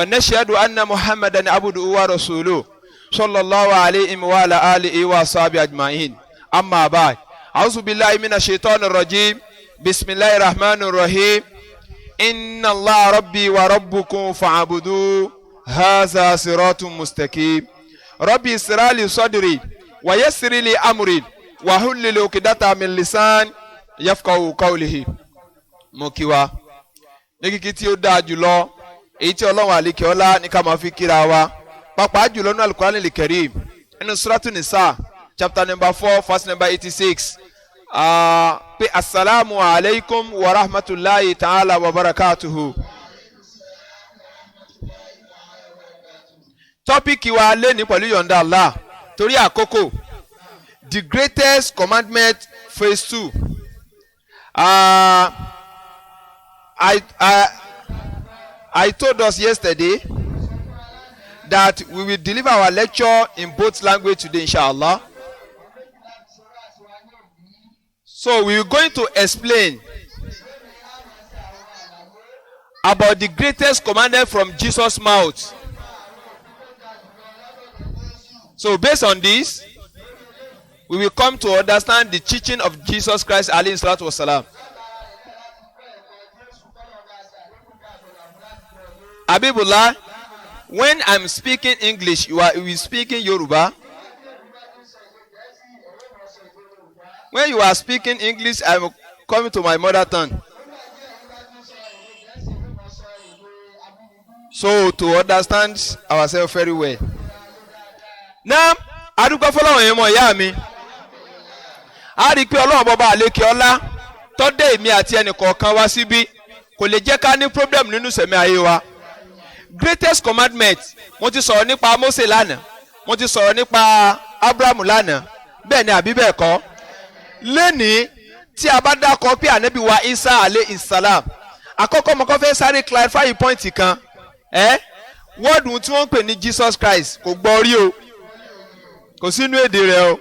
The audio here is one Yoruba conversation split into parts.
ونشهد أن محمدا عبده ورسوله صلى الله عليه وعلى آله وصحبه أجمعين أما بعد أعوذ بالله من الشيطان الرجيم بسم الله الرحمن الرحيم إن الله ربي وربكم فاعبدوه هذا صراط مستقيم ربي اسرع لي صدري ويسر لي أمري واحلل عقدة من لسان يفقهوا قولي موكيوا níkìkí tí ó dáa jùlọ èyí tí Ọlọ́run àlekè ọlá ní ká máa fi kíra wa pàápàá jùlọ nínú Al-Qur'an al-Karim nínú Suratu Nisa chapter number 4 verse number 86 pé assalamu alaikum wa rahmatulahi ta'ala wa barakatuhu. Tọ́pìkì wa lé ní pẹ̀lú yọ̀ǹda Allah torí àkókò the greatest commandment phase 2. I told us yesterday that we will deliver our lecture in both language today, inshallah. So we are going to explain about the greatest commandment from Jesus' mouth. So based on this, we will come to understand the teaching of Jesus Christ alayhi salatu wasalam. Abibullah, when I'm speaking English, you are speaking Yoruba. When you are speaking English, I'm coming to my mother tongue. So to understand ourselves very well. Now, adúgbò fọlọ́wọ̀n yẹn mọ̀ ìyá mi. A rí i pé Ọlọ́run bọ́ba àlékè ọlá tọ́dé èmi àti ẹnì kọ̀ọ̀kan wá síbí kò lè jẹ́ ká ní problem nínú sẹ̀mí ayé wa. Greatest commandment, mo ti sọ̀rọ̀ nípa Mose lánàá, mo ti sọ̀rọ̀ nípa Abrahamu lánàá, bẹ́ẹ̀ ni àbí bẹ́ẹ̀ kọ́. Lẹ́nìí tí a bá dákọ̀ pé ànábì wa Isa alayhi salam, àkọ́kọ́ mo kọ́ fẹ́ sáré clarify point kan. Wọ́ọ̀dù tí wọ́n ń pè ní Jesus Christ kò gbọ́ rí o, kò sínú èdè rẹ̀ o.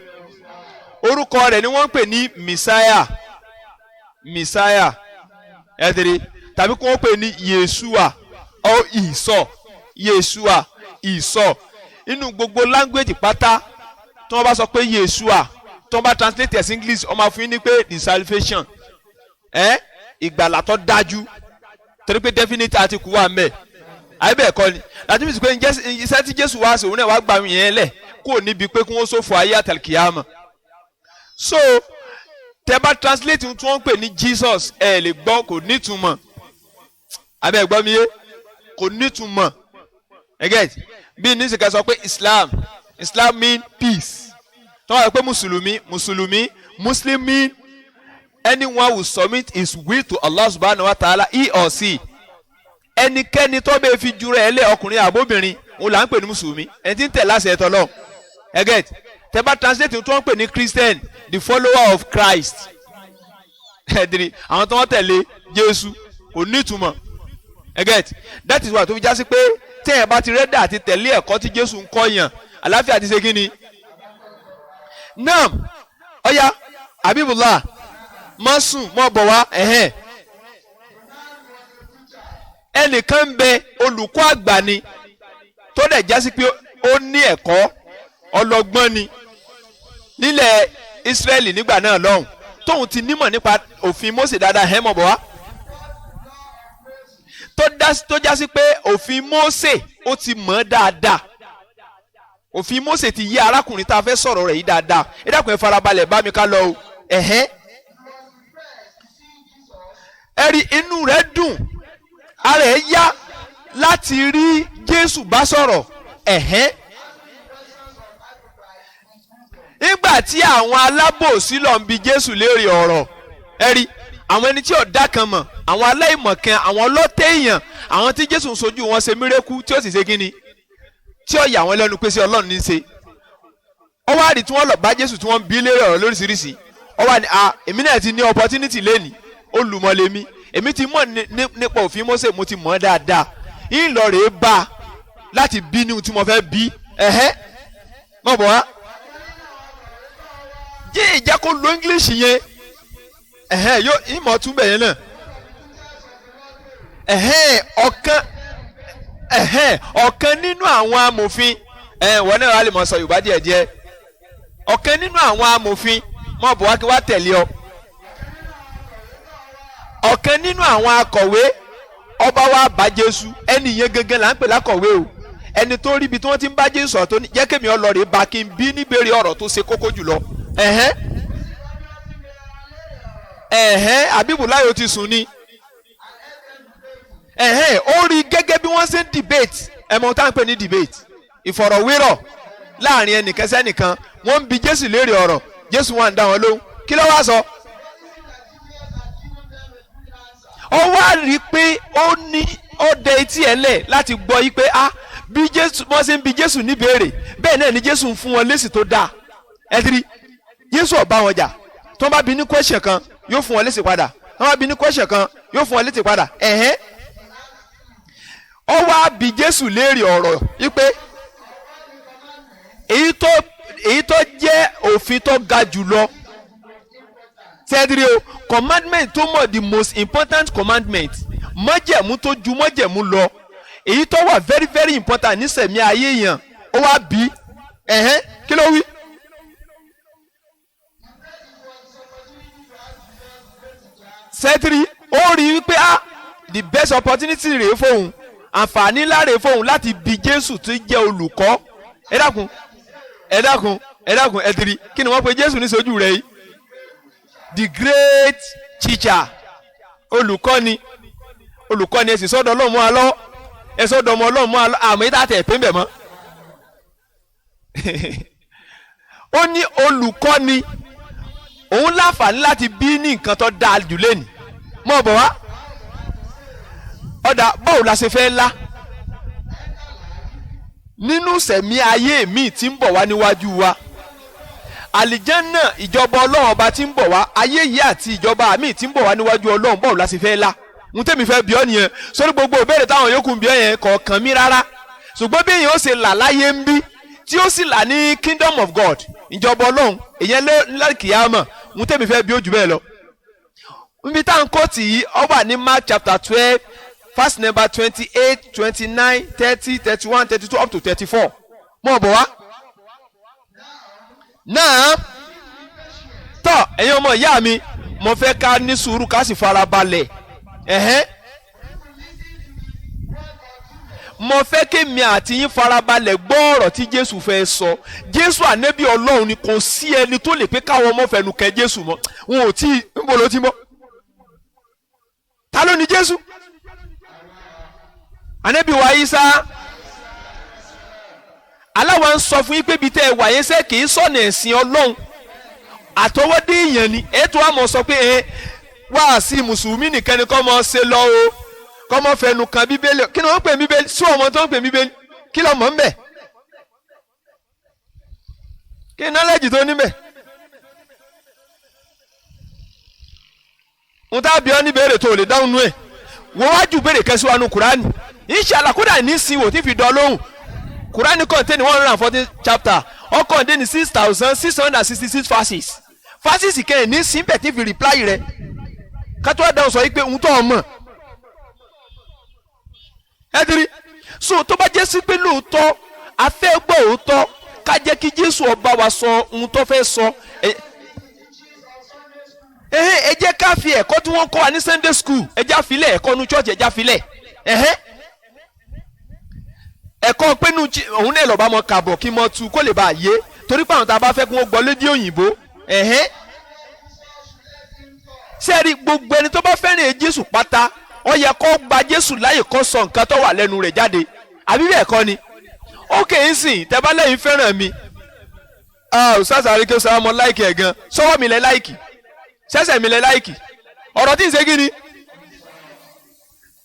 Orúkọ rẹ̀ ni wọ́n ń pè ní Messiah, ẹ̀dẹ̀rẹ̀ tàbí kí wọ́n pè ní Yeshua. Or Yeshua, inú gbogbo language pátá tí wọ́n bá sọ pé Yeshua tí wọ́n bá translate as English ó máa fún yín ní pé the salvation ìgbàlà tó dájú torí pé definite article wà ńbẹ̀ àyè bẹ́ẹ̀ kọ́ ni láti fi sọ pé iṣẹ́ tí Jésù wá sí òun náà wá gbà yẹn lẹ̀ kó níbi pé kí wọ́n ṣòfò ayé àtàlùkìyàmọ̀. So tẹ́ bá translate tí wọ́n ń pè ní Jesus ẹ lè gbọ́ kò nítumọ̀ abẹ́ gbọ́ mi yé kò nítumọ̀ ẹgẹ́t bí ní sìkà sọ pé Islam mean peace tó wà pé Muslim mean anyone who submit his will to Allah subhanahu wa ta'ala he or she ẹnikẹ́ni tó bẹ́ẹ̀ fi jura ẹ lé ọkùnrin àbóbìnrin òun là ń pè ní mùsùlùmí ẹni tí ń tẹ̀ láṣẹ ẹ̀tọ́ lọ ẹgẹ́t tẹ́ bá translate tó ń pè ní Christian the follower of Christ ẹ̀dìrì àwọn tó wọ́n tẹ̀lé Jésù kò nítumọ̀. Get that is why tó fi já sí pé téèyàn bá ti rẹ́dà àti tẹ̀lé ẹ̀kọ́ tí Jésù ń kọ́ yàn àlàáfíà ti ṣe kí ni. Náà ọ̀ya Abibullah mọ́ sùn mọ́ bọ̀ wá ẹnìkan ń bẹ olùkọ́ àgbà ni tó dẹ̀ já sí pé ó ní ẹ̀kọ́ ọlọ́gbọ́n ni nílẹ̀ Ísírẹ́lì nígbà náà lọ́hùn tóun ti nímọ̀ nípa òfin Mósè dáadáa mọ́ bọ̀ wá. Tó já sí pé òfin Mósè ó ti mọ̀ dáadáa òfin Mósè ti yé arákùnrin tá a fẹ́ sọ̀rọ̀ rẹ̀ yìí dáadáa ẹ dákun ẹ farabalẹ̀ bá mi ká lọ o ẹ̀rí inú rẹ̀ dùn ara ẹ̀ yá láti rí Jésù bá sọ̀rọ̀ nígbà tí àwọn alábòsí lọ ń bi Jésù léèrè ọ̀rọ̀ ẹ̀rí àwọn ẹni tí ọ̀dà kan mọ̀ àwọn aláìmọ̀kan àwọn ọlọ́tẹ̀ èèyàn àwọn tí Jésù ń sojú wọn ṣe mírẹ́kù tí ó sì ṣe kíni tí ó yà wọ́n lẹ́nu pé sí Ọlọ́run ní í ṣe. Ó wá rí tí wọ́n lọ bá Jésù tí wọ́n bí léèrè ọ̀rọ̀ lóríṣiríṣi ó wá ní èmi náà ti ní opportunity lẹ́ni olùmọ̀lẹ́mí èmi ti mọ̀ nípa òfin Mósè mo ti mọ̀ dáadáa yín lọ rèé bá láti bí ní ohun tí mo fẹ́ bí mọ̀ bọ̀ wá jẹ́ ìjẹ́ kó lo English yẹn yóò ìmọ̀ tún bẹ̀ yẹn náà ọ̀kan ọ̀kan nínú àwọn amòfin wọ́n náà wà lè mọ̀ sọ Yorùbá díẹ̀díẹ̀ ọ̀kan nínú àwọn amòfin mọ̀ bọ̀ wá kí wá tẹ̀lé ọ ọ̀kan nínú àwọn akọ̀wé ọba wa bá Jésù ẹni yẹn gẹ́gẹ́ là ń pè lákọ̀wé o ẹni tó rí ibi tí wọ́n ti ń bá Jésù sọ̀rọ̀ tó ní jẹ́ kémi ọlọ́rẹ̀ bá kí n bí níbèrè ọ̀rọ̀ tó ṣe kókó jùlọ Àbíbù láyò ti sùn ni ó rí gẹ́gẹ́ bí wọ́n ṣe ń debate ẹ̀mọ́ tá à ń pè ní debate ìfọ̀rọ̀wérọ̀ láàrin ẹnìkan sẹ́nìkan wọ́n ń bi Jésù léèrè ọ̀rọ̀ Jésù wà ń dá wọn lóhùn kí ló wá sọ. Ó wá rí i pé ó ní ó dẹ etí ẹ̀ lẹ̀ láti gbọ́ yí pé bí Jésù wọ́n ṣe ń bi Jésù níbèrè bẹ́ẹ̀ náà ni Jésù ń fún wọn lésì tó dáa ẹ̀dírí Jésù ò bá wọn jà tó ń bá bi ní question kan yóò fún wọn lésì padà tó ń bá bi ní question kan yóò fún wọn lésì padà ó wá bi Jésù léèrè ọ̀rọ̀ yí pé èyí tó jẹ́ òfin tó ga jùlọ tẹ́dírí o commandment tó mọ̀ the most important commandment májẹ̀mú tó ju májẹ̀mú lọ èyí tó wà very very important nísẹ̀mí ayé yẹn ó wá bí kí ló wí. sẹ́tìrì ó rí wípé the best opportunity rèé fóun àǹfààní ńlá rèé fóun láti bi Jésù tó jẹ́ olùkọ́ ẹ dákun ẹ̀dìrí kí ni wọ́n pe Jésù ní sójú rẹ̀ yìí the great teacher olùkọ́ni ẹ sì sọ́dọ̀ Ọlọ́run mọ́ alọ́ ẹ sọ́dọ̀ ọmọ Ọlọ́run mọ́ alọ́ àmọ́ yìí tàtẹ̀ pé ń bẹ̀ mọ́ ó ní olùkọ́ni òun láǹfààní láti bí ní nǹkan tó dáa jù lẹ́nu mọ́ bọ̀ wá ọ̀dà báwo la ṣe fẹ́ ńlá nínú sẹ̀mí ayé mi tí ń bọ̀ wá níwájú wa àlìjánà ìjọba Ọlọ́run ọba tí ń bọ̀ wá ayé yìí àti ìjọba mi tí ń bọ̀ wá níwájú Ọlọ́run báwo la ṣe fẹ́ ńlá ń tẹ́mi fẹ́ bí ọ́ nìyẹn sórí gbogbo ìbéèrè táwọn yòókù ń bí ọ́ yẹn kọ̀ọ̀kan mi rárá ṣùgbọ́n bí èèyàn ó ṣe là láyé ń bí tí ó sì là ní kingdom of God ìjọba Ọlọ́run èèyàn lẹ́kìyàmọ̀ ń tẹ́mi fẹ́ bí ó jù bẹ́ẹ̀ lọ. níbi táwọn kóòtù yìí ó wà ní Mark chapter 12 verse number 28 29 30 31 32 up to 34 mọ̀ bọ̀ wá. náà tọ́ ẹ̀yin ọmọ ìyá mi mo fẹ́ ká ní sùúrù ká sì fara balẹ̀ mo fẹ́ kí mi àti yín farabalẹ̀ gbọ́ ọ̀rọ̀ tí Jésù fẹ́ sọ Jésù ànẹ́bí Ọlọ́run ni kò sí ẹni tó lè pé káwọn ọmọ fẹnu kẹ Jésù mọ́ wọn ò tí ń bọ̀ ló ti mọ́ ta ló ni Jésù ànẹ́bí wa Ìsá aláwa ń sọ fún yín pé ibi tẹ́ ẹ wà yẹn sẹ́ kì í sọ̀nà ẹ̀sìn Ọlọ́run àtọwọ́dé èèyàn ni ètò àmọ́ sọ pé wá sí mùsùlùmí nìkan ni kọ́ mọ́ ṣe lọ o kọ́ mọ́ fẹnu kan bíbélì kí ni wọ́n pè bíbélì sí ọmọ tó ń pè bíbélì kí ló mọ̀ ń bẹ̀ kí ni nọ́lẹ́jì tó níbẹ̀ ń tá bí ọ́ ní béèrè tó lè dáhùn nú ẹ̀ wọ́n wájú béèrè kẹ́sí wa nu Kùránì inshallah kódà ní sinwó tí fi dán lóhùn Kùránì contain 140 chapter ó contain 6,666 verses kẹ́hìn ní síbẹ̀ tí fi reply rẹ̀ kátó àdáhùn sọ yìí pé ń tọ́ ọmọ ẹdiri so tó bá jẹ́ sí pé lóòótọ́ a fẹ́ gbọ́ òótọ́ ká jẹ́ kí Jésù ọba wa sọ ohun tó fẹ́ sọ ẹ jẹ́ ká fi ẹ̀kọ́ tí wọ́n kọ́ wa ní Sunday school ẹ já filẹ̀ ẹ̀kọ́ nu church ẹ já filẹ̀ ẹ̀kọ́ pé nu òun náà lọ́ba mọ kàbọ̀ kí mọ tu kó lè bá a yé torí pé àwọn tá a bá fẹ́ kí wọ́n gbọ́ lédè òyìnbó sẹ́ẹ̀rí gbogbo ẹni tó bá fẹ́ràn Jésù pátá ó yẹ kó gba Jésù láyè kó sọ nǹkan tó wà lẹ́nu rẹ̀ jáde àbí bẹ́ẹ̀ kọ́ ni ó kè é sìn tẹ́bá lẹ́yìn fẹ́ràn mi ṣáṣà àríkè sọ ọmọ láìkì ẹ̀ gan sọ́wọ́ mi lẹ láìkì ṣẹ́ṣẹ̀ mi lẹ láìkì ọ̀rọ̀ tí ń ṣe gíní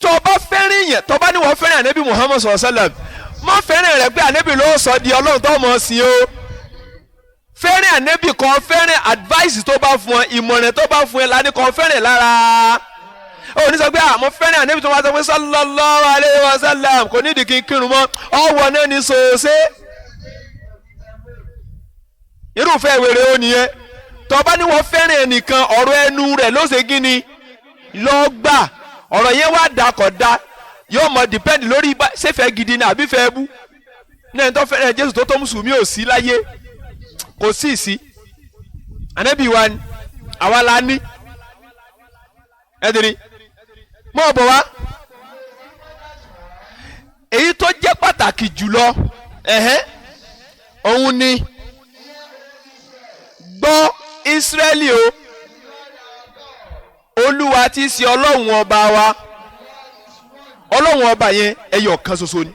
tó bá fẹ́ràn yẹn tó bá ní wọ́n fẹ́ràn ànábì Muhammad sallallahu alaihi wasallam má fẹ́ràn rẹ̀ pé ànábì ló sọ di Ọlọ́run tó mọ̀ sí o fẹ́ràn ànábì kan fẹ́ràn advice tó bá fún ẹ ìmọ̀ràn tó bá fún ẹ lání kan fẹ́ràn lára ó ní sọ pé àmọ́ fẹ́ràn ànábì tó máa sọ pé sallallahu alaihi wasallam kò nídìí kí n kírun mọ́ ọwọ́ náà ní sòsé irúfẹ́ wèrè ó nìyẹn tó bá ní wọ́n fẹ́ràn ẹnìkan ọ̀rọ̀ ẹnu rẹ̀ ló ṣe gíní lọ gbà ọ̀rọ̀ yẹn wá dà kọ̀ da yóò mọ depend lórí ṣéfẹ́ gidi ni àbí fẹ́ bú ní ẹni tó fẹ́ràn Jésù tó tó mùsùlùmí ò sí láyé kò sí ànábì wa ni àwa la ní ẹ̀dìrí mọ́ bọ̀ wá èyí tó jẹ́ pàtàkì jùlọ òun ni gbọ́ Ísírẹ́lì o Olúwa tí í ṣe Ọlọ́run ọba wa Ọlọ́run ọba yẹn ẹyọ kan ṣoṣo ni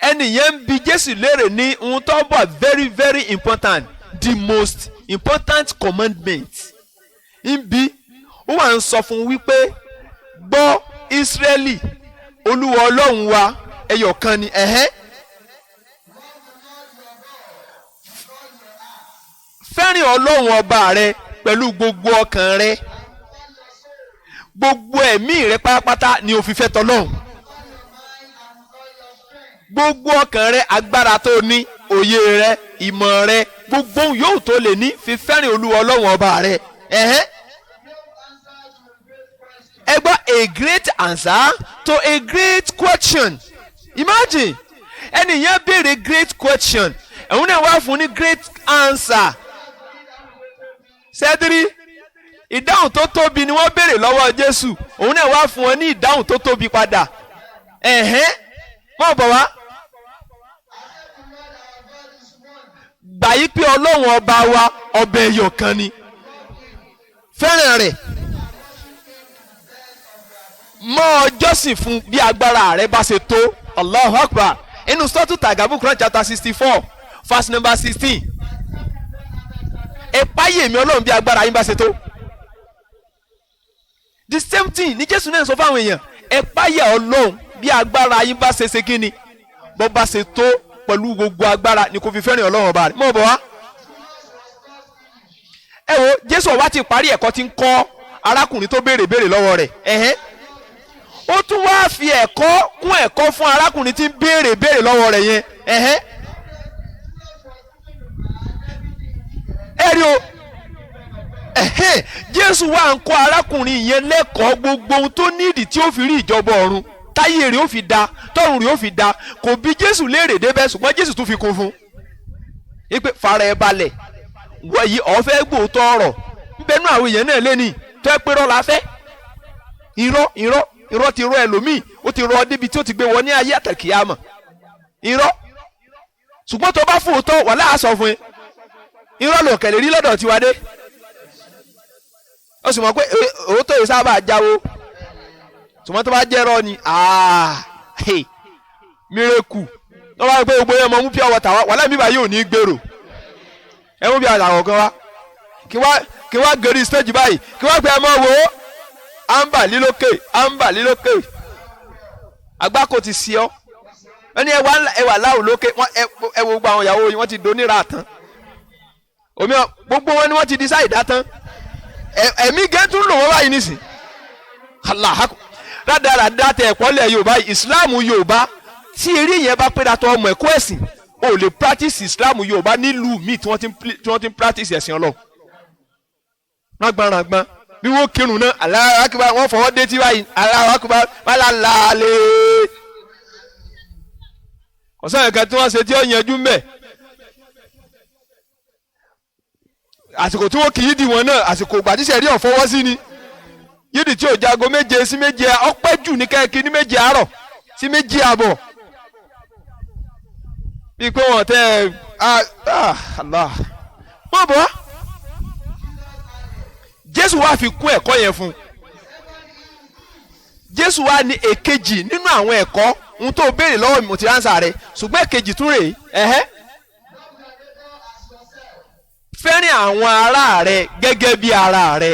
ẹni yẹn ń bi Jésù léèrè ní ohun tó bọ̀ very very important the most important commandment ń bi ó wà ń sọ fún wípé gbọ́ Ísírẹ́lì Olúwa Ọlọ́run wa ẹyọ kan ni fẹ́ràn Ọlọ́run ọba rẹ pẹ̀lú gbogbo ọkàn rẹ gbogbo ẹ̀mí rẹ pátápátá ni ó fi fẹ́ tọ́lọ́run gbogbo ọkàn rẹ agbára tó ní òye rẹ ìmọ̀ rẹ gbogbo yóò tó lè ní fi fẹ́ràn Olúwa Ọlọ́run ọba rẹ ẹ gbọ́ a great answer to a great question imagine ẹni yẹn béèrè great question ẹ̀hún náà wá fún ní great answer sẹ́dírí ìdáhùn tó tóbi ni wọ́n béèrè lọ́wọ́ Jésù òun náà wá fún wọn ní ìdáhùn tó tóbi padà mọ̀ bọ̀ wá gbà yí pé Ọlọ́run ọba wa ọba ẹyọ kan ni fẹ́ràn rẹ̀ mọ́ ọjọ́sìn fún bí agbára rẹ̀ bá ṣe tó Allahu Akbar inú sọ́tù Tàgábù Quran chapter 64 verse number 16 ẹ̀páyé mi Ọlọ́run bí agbára yín bá ṣe tó the same thing ní Jésù náà sọ fáwọn èèyàn ẹ̀páyé Ọlọ́run bí agbára yín bá ṣe kí ni bó bá ṣe tó pẹ̀lú gbogbo agbára ni kò fi fẹ́ràn Ọlọ́run ọba rẹ̀ mọ̀ bọ̀ wá. ẹ wo Jésù ọba ti parí ẹ̀kọ́ tí ń kọ́ arákùnrin tó béèrè lọ́wọ́ rẹ̀ ó tún wá fi ẹ̀kọ́ kún ẹ̀kọ́ fún arákùnrin tí ń béèrè lọ́wọ́ rẹ̀ yẹn ẹ rí o Jésù wá ń kọ́ arákùnrin yẹn lẹ́kọ̀ọ́ gbogbo ohun tó nídìí tí ó fi rí ìjọba ọ̀run táyé rẹ̀ ó fi da tọ́run rẹ̀ ó fi da kò bí Jésù léèrè débẹ̀ ṣùgbọ́n Jésù tún fi kún fún ipe fara ẹ balẹ̀ wọ̀nyí ọ̀fẹ́ gbòótọ́ ọ̀rọ̀ nbẹ́nu àwọn èèyàn náà lẹ́ni tó ẹ pé rọ́ la fẹ́ irọ́ ti rọ ẹlòmíì ó ti rọ débi tí ó ti gbé wọn ní ayé àtàkìyàmọ̀ irọ́ ṣùgbọ́n tó bá fún òótọ́ wà láàásọ fún ẹ irọ́ lò kẹ̀lé rí lọ́dọ̀ tiwa dé ó sì mọ̀ pé òótọ́ yìí sábà jáwó ṣùgbọ́n tó bá jẹ́ rọ́ ni mírèkù tó bá gbé gbogbo yẹn mọ̀ mú pure water wà láì bíbá yóò ní gbèrò ẹ mú bí àtàwọn kan wá kí wá gẹ̀rí stage báyìí kí wá gbé ẹ mọ́ wò ó amba lílókè agbáko ti sí ọ ẹni ẹwà láwù lókè ẹ wo gbogbo àwọn ìyàwó yìí wọ́n ti donira tán omi gbogbo wọn ni wọ́n ti decide tán ẹ̀mí gẹ́tù lò wọ́n báyìí nísìn aláhàkù rádaràdá tẹ ẹ̀kọ́lẹ̀ Yorùbá ìsìláàmù Yorùbá tí eré yẹn bá pẹ́ẹ́dà tó ọmọ ẹ̀kọ́ ẹ̀sìn o lè practice ìsìláàmù Yorùbá nílùú míì tí wọ́n ti ń practice ẹ̀sìn Ọlọ́run rágbáragbá bí wọ́n kírun náà Allahu Akbar wọ́n fọwọ́ dé tí báyìí Allahu Akbar wàlá làálẹ̀ ọ̀sán ẹ̀ka tí wọ́n ṣe tí ó yanjú mbẹ̀ àsìkò tí wọ́n kì í di wọn náà àsìkò gbàdísẹ̀ rí ọ̀fọwọ́ sí ni yídì tí ò jago 7 sí 7 ọpẹ́ jù ní kẹ́kẹ́ ní 7 àárọ̀ sí 7 àbọ̀ bí pé wọ́n tẹ́ Allah wọ́n bọ̀ Jésù wá fi kún ẹ̀kọ́ yẹn fún Jésù wá ní èkejì nínú àwọn ẹ̀kọ́ ohun tó béèrè lọ́wọ́ mi mo ti ránṣà rẹ̀ ṣùgbọ́n èkejì tún rèé fẹ́ràn àwọn ará rẹ gẹ́gẹ́ bí ara rẹ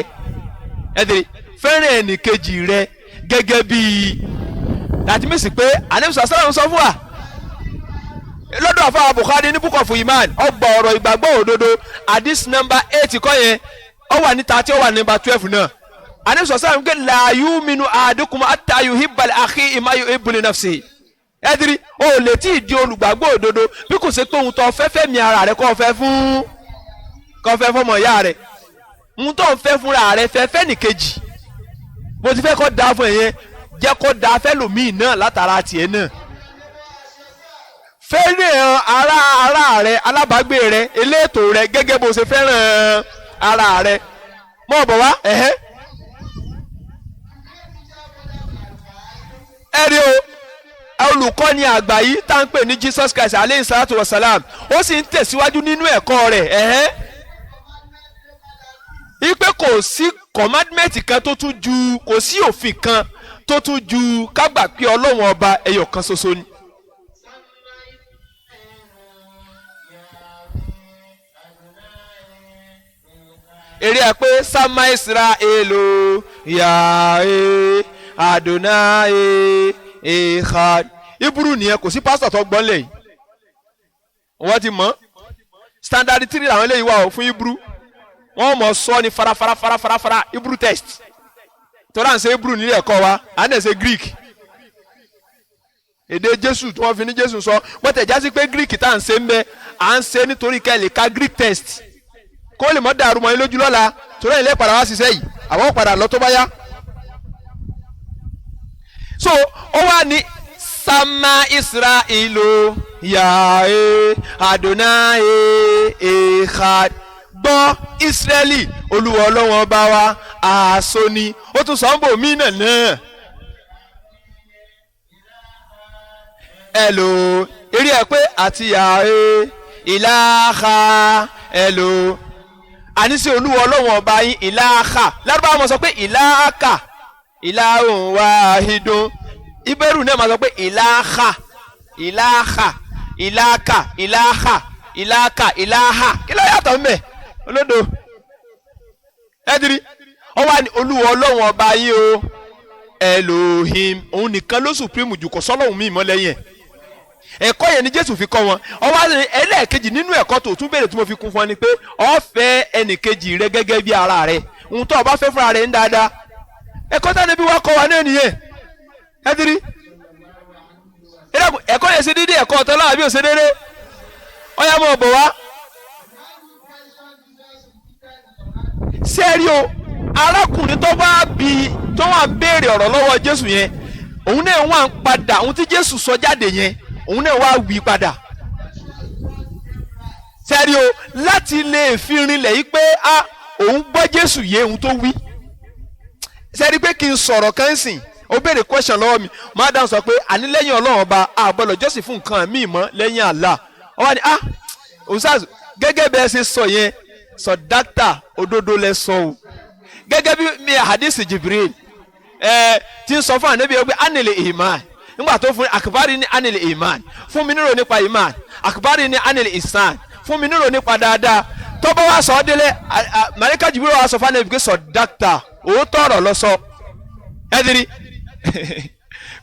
fẹ́ràn ẹnìkejì rẹ gẹ́gẹ́ bí láti mí sí pé àníbísọ̀ sọ́dọ̀ sọ fún wa lọ́dọ̀ àfọwọ́ Bukhari ní book of Iman ọgbà ọ̀rọ̀ ìgbàgbọ́ òdodo hadith number 8 kọ́ yẹn ó wà ní 30 ó wà ní number 12 náà àníbísọ̀ sọ́dọ̀ ń gbé la yuminu ahadukum hatta yuhibba li akhihi ma yuhibbu li nafsihi o lè tí ì di olùgbàgbọ́ òdodo bí kò ṣe pé ohun tó fẹ́ mi ara rẹ kó fẹ́ fún kó fẹ́ fọmọ ìyá rẹ ohun tó ń fẹ́ fúnra rẹ fẹ́ nìkejì bó ti fẹ́ kó dáa fún ẹ yẹn jẹ́ kó dáa fẹ́ lòmíì náà látara tiẹ̀ náà. fẹ́ràn ara rẹ alábàágbé rẹ elétò rẹ gẹ́gẹ́ bó ṣe fẹ́ràn ara rẹ mọ̀ bọ̀ wá ẹ̀rí o olùkọ́ni àgbà yìí tá à ń pè ní Jesus Christ aleyhi salatu wa salam ó sì ń tẹ̀síwájú nínú ẹ̀kọ́ rẹ̀ ipe kò sí commandment kan tó tún ju kò sí òfin kan tó tún ju ká gbà pé Ọlọ́run ọba ẹyọ kan ṣoṣo ni. èrè ẹ pé sama Israelu Yahweh Adonai Echad Hebrew nìyẹn kò sí pásítọ̀ tó gbọ́n lẹ́yìn wọ́n ti mọ̀ standard 3 làwọn eléyìí wà fún Hebrew wọ́n mọ̀ sọ ní farafara Hebrew text tó rà ń ṣe Hebrew nílé ẹ̀kọ́ wa à ń ṣe Greek èdè Jésù tí wọ́n fi ní Jésù sọ bọ́tẹ̀ jásí pé Greek tá à ń ṣe ń bẹ à ń ṣe nítorí ká lè ka Greek text kó lè mọ́ dàrú mọ́ yín lójú lọ́la torí ẹ̀ lè padà wá ṣiṣẹ́ yìí àwọn padà lọ tó bá yá. So ó wà ní sama Israelu Yahweh Adonai Echad gbọ́ Israeli Olúwa Ọlọ́run ọba wa àṣọ ni ó tún sọ ń bò mí náà. Hello eré ẹ pé àti Yahweh ìlàhà hello àníṣe Olúwa Ọlọ́run ọba yín ìlàhà lárúbáwá mọ̀ sọ pé ìlàhà ìlàhùn wàhídùn Ìbẹ̀rù náà máa sọ pé ìlàhà ìlàhà kí ló yàtọ̀ mẹ́ olódo ẹ̀dìrí ọ wá ní Olúwa Ọlọ́run ọba yín o Elohim òun nìkan ló supreme jù kò sọ́lọ́hun mi mọ́ lẹ́yìn ẹ̀kọ́ yẹn ni Jésù fi kọ́ wọn ọ wá ní ẹlẹ́ẹ̀kejì nínú ẹ̀kọ́ tó tún béèrè tí mo fi kún fún ọ ni pé ọ fẹ́ ẹnìkejì rẹ gẹ́gẹ́ bí ara rẹ ohun tó o bá fẹ́ fúnra rẹ ń dáadáa ẹ̀kọ́ tá níbi wá kọ́ wa náà nìyẹn ẹ̀dìrí ẹ̀kọ́ yẹn ṣe déédéé ẹ̀kọ́ ọ̀tọ̀ láàbí òṣè déédéé ọ̀yá mọ̀ bọ̀ wá. sẹ́ẹ̀rí o arákùnrin tó wà ń béèrè ọ̀rọ̀ lọ́wọ́ Jésù yẹn òun náà wà ń padà ohun tí Jésù sọ jáde yẹn òun náà wà wí padà. sẹ́ẹ̀rí o láti lè fi rinlẹ̀ yìí pé òun gbọ́ Jésù yé ohun tó wí. sẹ́ẹ̀rí pé kí n sọ̀rọ̀ kan sìn ó béèrè question lọ́wọ́ mi madam sọ pé àní lẹ́yìn Ọlọ́run ọba àbọ̀lọ̀ jọ́sìn fún nǹkan míì mọ́ lẹ́yìn Allah ó wá ní òṣàṣù gẹ́gẹ́ bẹ́ẹ̀ ṣe sọ yẹn sọ dáktà òdodo lẹ sọ o gẹ́gẹ́ bí mi hadisi Jibril ti ń sọ fún ànábì pé anile iman nígbà tó fún akibari ní anile iman fún mi nírò nípa iman akibari ní anile isan fún mi nírò nípa dáadáa tọ́bọ̀ wá sọ ọ́ délé màlíkà Jibril wá sọ fún ànábì pé sọ dáktà òótọ́ ọ̀rọ̀ lọ sọ ẹ̀dìrí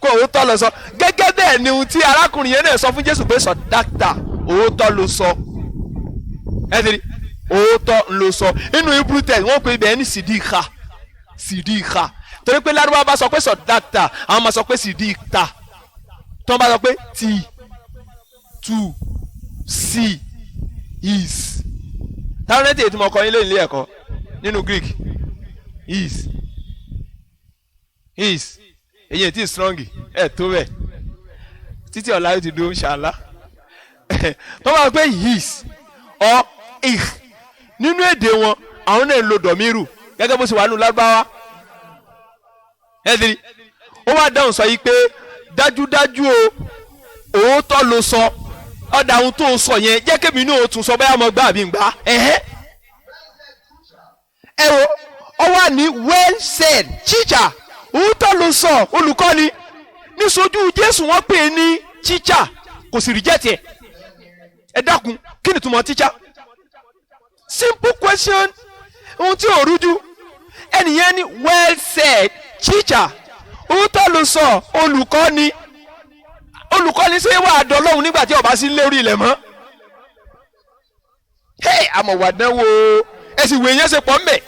kó òótọ́ lọ sọ gẹ́gẹ́ bẹ́ẹ̀ ni ohun tí arákùnrin yẹn náà sọ fún Jésù pé sọ dáktà òótọ́ ló sọ ẹ̀dìrí òótọ́ ló sọ inú Hebrew text wọ́n pe ibẹ̀ ní sídìkà torí pé lárúbá bá sọ pé sọ dáktà àwọn máa sọ pé sídìkà tí wọ́n bá sọ pé t to c is táwọn ẹ̀tẹ̀ ètò ọkọ̀ yín lé ilé ẹ̀kọ́ nínú Greek is èyí tí strong tó bẹ̀ títí ọ̀la yóò ti dúró ṣàlá tó bá pé his or ich nínú èdè wọn àwọn náà ń lo dọ̀míìrù gẹ́gẹ́ bó ṣe wà nínú Lárúbáwá ẹ̀dìrí ó wá dáhùn sọ yìí pé dájúdájú o òótọ́ ló sọ ọ̀dà ohun tó ń sọ yẹn jẹ́ kébì inú òtún sọ báyà mọ́ gbà àbí ń gbà ẹ wo ọ wà ní well said teacher òótọ́ ló sọ olùkọ́ni ní sojú Jésù wọ́n pè é ní teacher kò sì reject ẹ̀ ẹ dákun kí ni túmọ̀ teacher simple question ohun tí ò rújú ẹnìyẹn ní well said teacher òótọ́ ló sọ olùkọ́ni ṣé wàá dọ́lọ́hun nígbà tí ọba sí lórí ilẹ̀ mọ́ àmọ̀ dánwò ẹ sì wé yẹn ṣe pọ̀ mbẹ̀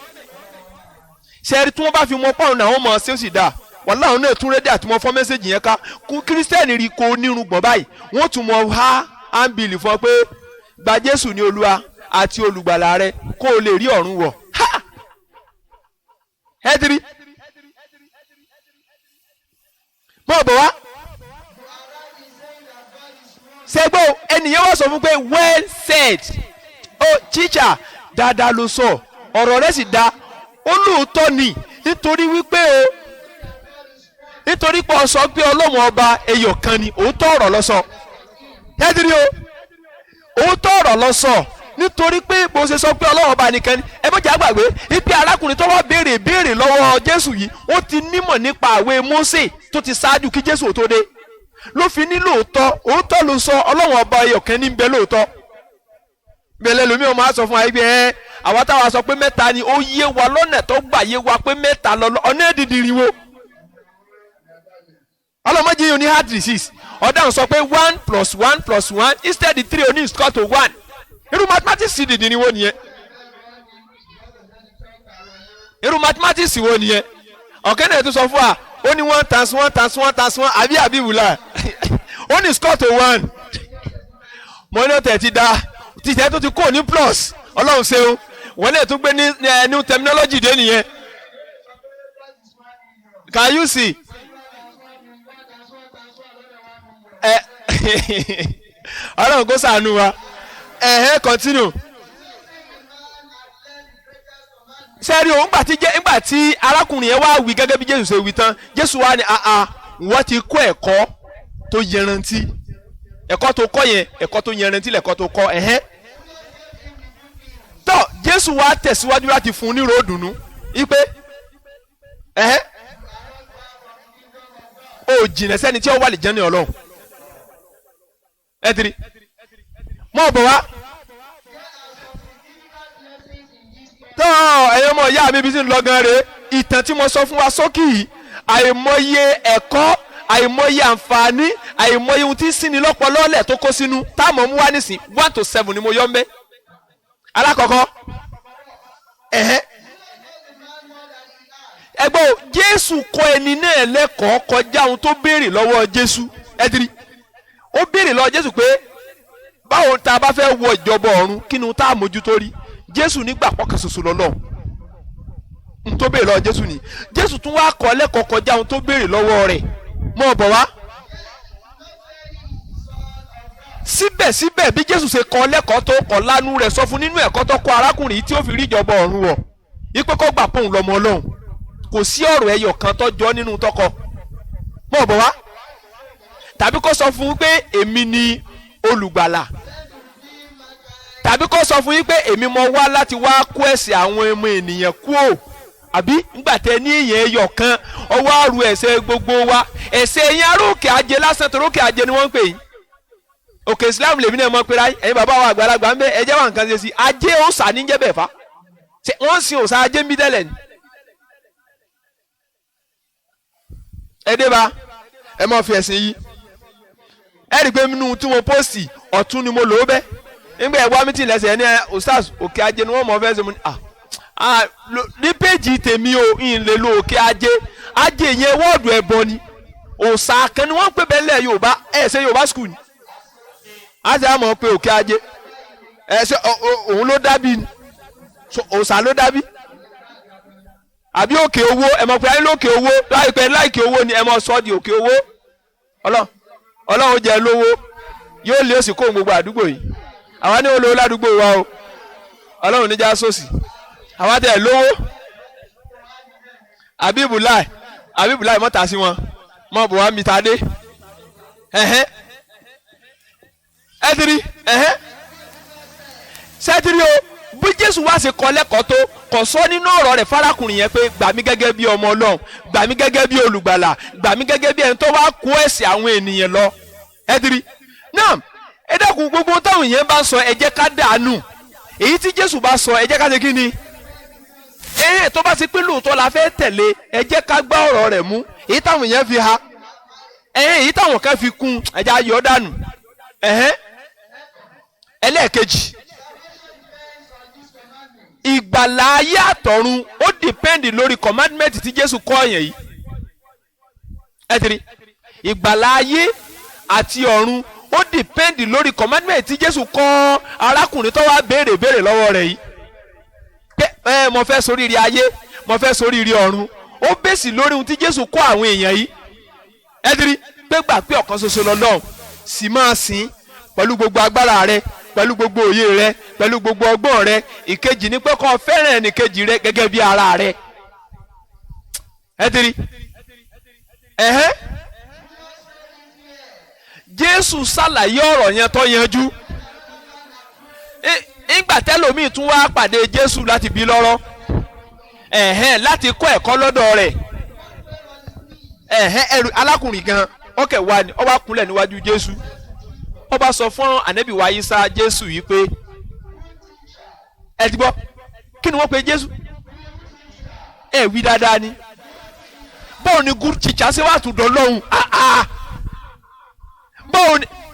sẹ́ẹ̀rì tí wọ́n bá fi mọ pọ́ùn náà wọ́n mọ̀ ṣé ó sì dáa wàhálà àwọn náà tún rédí àti mọ fọ́ mẹ́sẹ̀gì yẹn ká kírísítẹ́nì rí kó nírun gbọ̀n báyìí wọ́n tún mọ ha áńbìlì fún ọ pé gba Jésù ní Olúwa àti olùgbàlà rẹ kó o lè rí ọ̀run wọ̀ ẹ ti rí mọ̀ bọ̀ wá. ṣẹ́gbọ́n ẹnìyẹn wọ́n sọ fún pé well said oh teacher dáadáa ló sọ ọ̀rọ̀ rẹ̀ sì dá ó lóòótọ́ ni nítorí wípé o nítorí pé ọ sọ pé ọlọ́run ọba ẹyọ kan ni òótọ́ ọ̀rọ̀ ló sọ yẹ́dìrí o òótọ́ ọ̀rọ̀ ló sọ nítorí pé bó ṣe sọ pé ọlọ́run ọba nìkan ni ẹ mọ̀jà gbàgbé ipe arákùnrin tó wá béèrè lọ́wọ́ jésù yìí ó ti nímọ̀ nípa àwẹ̀ Mósè tó ti ṣáájú kí jésù tó dé ló fi ní lóòótọ́ òótọ́ ló sọ ọlọ́run ọba ẹyọ kan ní ń bẹ lóòótọ́ bẹ́ẹ̀ lómi ọmọ á sọ fún wa yìí pé àwa táwa sọ pé mẹ́ta ni ó yé wa lọ́nà tó gbà yé wa pé mẹ́ta lọ́lọ́ ọ̀nà ẹ̀dìdìrì wo ọlọ́mọdé yìí ní heart disease ọ̀daràn sọ pé 1 + 1 + 1 instead 3 oní is equal to 1 irú mathematics dìdìrì wo nìyẹn irú mathematics wo nìyẹn ọ̀kẹ́ náà tún sọ fún wa ó ní 1 × 1 × 1 × 1 àbí wùlà ó ní is equal to 1 mo ní ọ̀tẹ̀ ti da títẹ̀ tó ti kó ní plus ọlọ́run ṣeun wọ́n lè tún gbé ní new terminology dé nìyẹn can you see ọlọ́run kó ṣàánú wa continue sẹ́rí o ńgbà tí arákùnrin yẹn wá wí gẹ́gẹ́ bí jésù ṣe wí tán jésù wá ní wọ́n ti kọ́ ẹ̀kọ́ tó yẹrantí ẹ̀kọ́ tó kọ́ yẹn ẹ̀kọ́ tó yẹrantí lẹ̀kọ́ tó kọ́ tọ́ jésù wá tẹ̀síwájú láti fún un ní ròdùnú ipe ó jìnà sẹ́ni tí ó wà lè jẹ́ ní ọlọ́run ẹ̀dìrí mọ̀ bọ̀ wá tọ́ ẹ̀yọ́ mọ̀ ìyá mi bí sí ń lọ gan re ìtàn tí mo sọ fún wa sókè yìí àìmọye ẹ̀kọ́ àìmọye àǹfààní àìmọye ohun tí ń sinmi lọ́pọ̀lọ́lẹ̀ tó kó sínú táàmù mú wá nísìn 1 to 7 ni mo yọ mbẹ́ alákọ̀ọ́kọ́ ẹgbẹ́ jésù kọ́ ẹni náà lẹ́kọ̀ọ́ kọjá ohun tó béèrè lọ́wọ́ jésù ẹ̀dìrí ó béèrè lọ́wọ́ jésù pé báwo tá a bá fẹ́ wọ ìjọba ọ̀run kí ni tá a mójútó rí jésù nígbà pọ́kàn ṣoṣo lọ́lọ́run ohun tó béèrè lọ́wọ́ jésù ni jésù tún wá kọ́ lẹ́kọ̀ọ́ kọjá ohun tó béèrè lọ́wọ́ rẹ̀ mọ̀ bọ̀ wá síbẹ̀síbẹ̀ bí jésù ṣe kọ́ lẹ́kọ̀ọ́ tó kọ́ lánú rẹ̀ sọ fún nínú ẹ̀kọ́ tó kọ́ arákùnrin yìí tí ó fi rí ìjọba ọ̀run wọ̀ ipe kó gbà pòun lọ́mọ ọlọ́run kò sí ọ̀rọ̀ ẹyọ kan tó jọ nínú tọkọ mọ̀ bọ̀ wá tàbí kó sọ fún pé èmi ni olùgbàlà tàbí kó sọ fún yín pé èmi mo wá láti wá kó ẹ̀ṣẹ̀ àwọn ọmọ ènìyàn kúò àbí ńgbà tẹ ní ìyẹn ẹyọ kan ọwọ́ àrù ẹ̀ṣẹ̀ gbogbo wa ẹ̀ṣẹ̀ yẹn aróòkè ajé lásán torí òkè ajé ni wọ́n ń pè yín òkè Islam lèmi náà mọ̀ pé ráyé ẹ̀yin bàbá wa àgbàlagbà ń bẹ ẹ̀jẹ̀ wà nǹkan ṣe sí ajé òòṣà níjẹ́ bẹ̀ fa wọ́n sin òòṣà ajé ń bí tẹ́lẹ̀ ni ẹ dé bá ẹ mọ̀ fi ẹ̀sìn yìí ẹ rí i pé nínú tí mo pósìtì ọ̀tún ni mo lò ó bẹ́ nígbà ẹ̀ wá mítì lẹ́sẹ̀ ní ustaz òkè ajé ni wọ́n mọ̀ fẹ́ ṣe mo ní ní péjì tèmi o ń lè lo òkè ajé yẹn wọ́ọ̀dù ẹ̀bọ ni òòṣà kan ni wọ́n ń pè bẹ́ẹ̀ lẹ̀ Yorùbá ẹ̀ ṣe Yorùbá school ni á sì á mọ̀ pé òkè ajé ẹ̀ ṣe òun ló dábì ni òòṣà ló dábì àbí òkè owó ẹ̀ mọ̀ pé ayé lókè owó láìpẹ́ láìkè owó ni ẹ̀ mọ̀ sọ́ di òkè owó ọlọ́run jẹ́ lówó yóò lé òsì kó gbogbo àdúgbò yìí àwa ní olówó ládùúgbò wa o ọlọ́run níjà sósì àwa tẹ̀ lówó àbíbùláì mọ́ta sí wọn mọ́ bò wá mi ta dé ẹ̀dìrí sẹ́dìrí o bí jésù wá ṣe kọ́ lẹ́kọ̀ọ́ tó kò sọ nínú ọ̀rọ̀ rẹ̀ fárákùnrin yẹn pé gbà mí gẹ́gẹ́ bí ọmọ ọlọ́run gbà mí gẹ́gẹ́ bí olùgbàlà gbà mí gẹ́gẹ́ bí ẹni tó wá kó ẹ̀ṣẹ̀ àwọn ènìyàn lọ ẹ̀dìrí náà ẹ dẹ́kun gbogbo táwọn èèyàn bá sọ ẹ jẹ́ ká dànù èyí tí jésù bá sọ ẹ jẹ́ ká ṣe kí ni tó bá ti pín lóòótọ́ la fẹ́ tẹ̀lé ẹ jẹ́ ká gbá ọ̀rọ̀ rẹ̀ mú èyí táwọn èèyàn fi ha èyí táwọn kan fi kún ẹ jẹ́ ayọ̀ dànù ẹlẹ́ẹ̀kejì ìgbàlà ayé àtọ̀run ó dìpẹ́ndì lórí commandment tí jésù kọ́ yẹn yìí ẹ tiri ìgbàlà ayé àti ọ̀run ó dìpẹ́ndì lórí commandment tí jésù kọ́ arákùnrin tó wá béèrè lọ́wọ́ rẹ̀ yìí pé mo fẹ́ ṣoríire ayé mo fẹ́ ṣoríire ọ̀run ó bèsì lórí ohun tí jésù kọ́ àwọn èèyàn yìí ẹ ti rí pé gbà pé ọ̀kan ṣoṣo lọ́lọ́run sì máa sìn pẹ̀lú gbogbo agbára rẹ, pẹ̀lú gbogbo òye rẹ, pẹ̀lú gbogbo ọgbọ́n rẹ. ìkejì ni pé kó fẹ́ràn ẹnìkejì rẹ gẹ́gẹ́ bí ara rẹ. ẹ ti rí Jésù ṣàlàyé ọ̀rọ̀ yẹn tó yanjú. Ìgbà tẹ́lòmíì tún wá pàdé Jésù láti bí lọ́rọ̀ láti kọ́ ẹ̀kọ́ lọ́dọ̀ rẹ̀. Ẹrù alákùnrin gan ọkẹ wa ni ọba kúnlẹ̀ níwájú Jésù, ọba sọ fún ànábì wa Ìsá Jésù yìí pé ẹ ti gbọ́ kí ni wọ́n pe Jésù? ẹ wí dáadáa ni báwo ni good teacher ṣe wà tún dọ́lọ́hún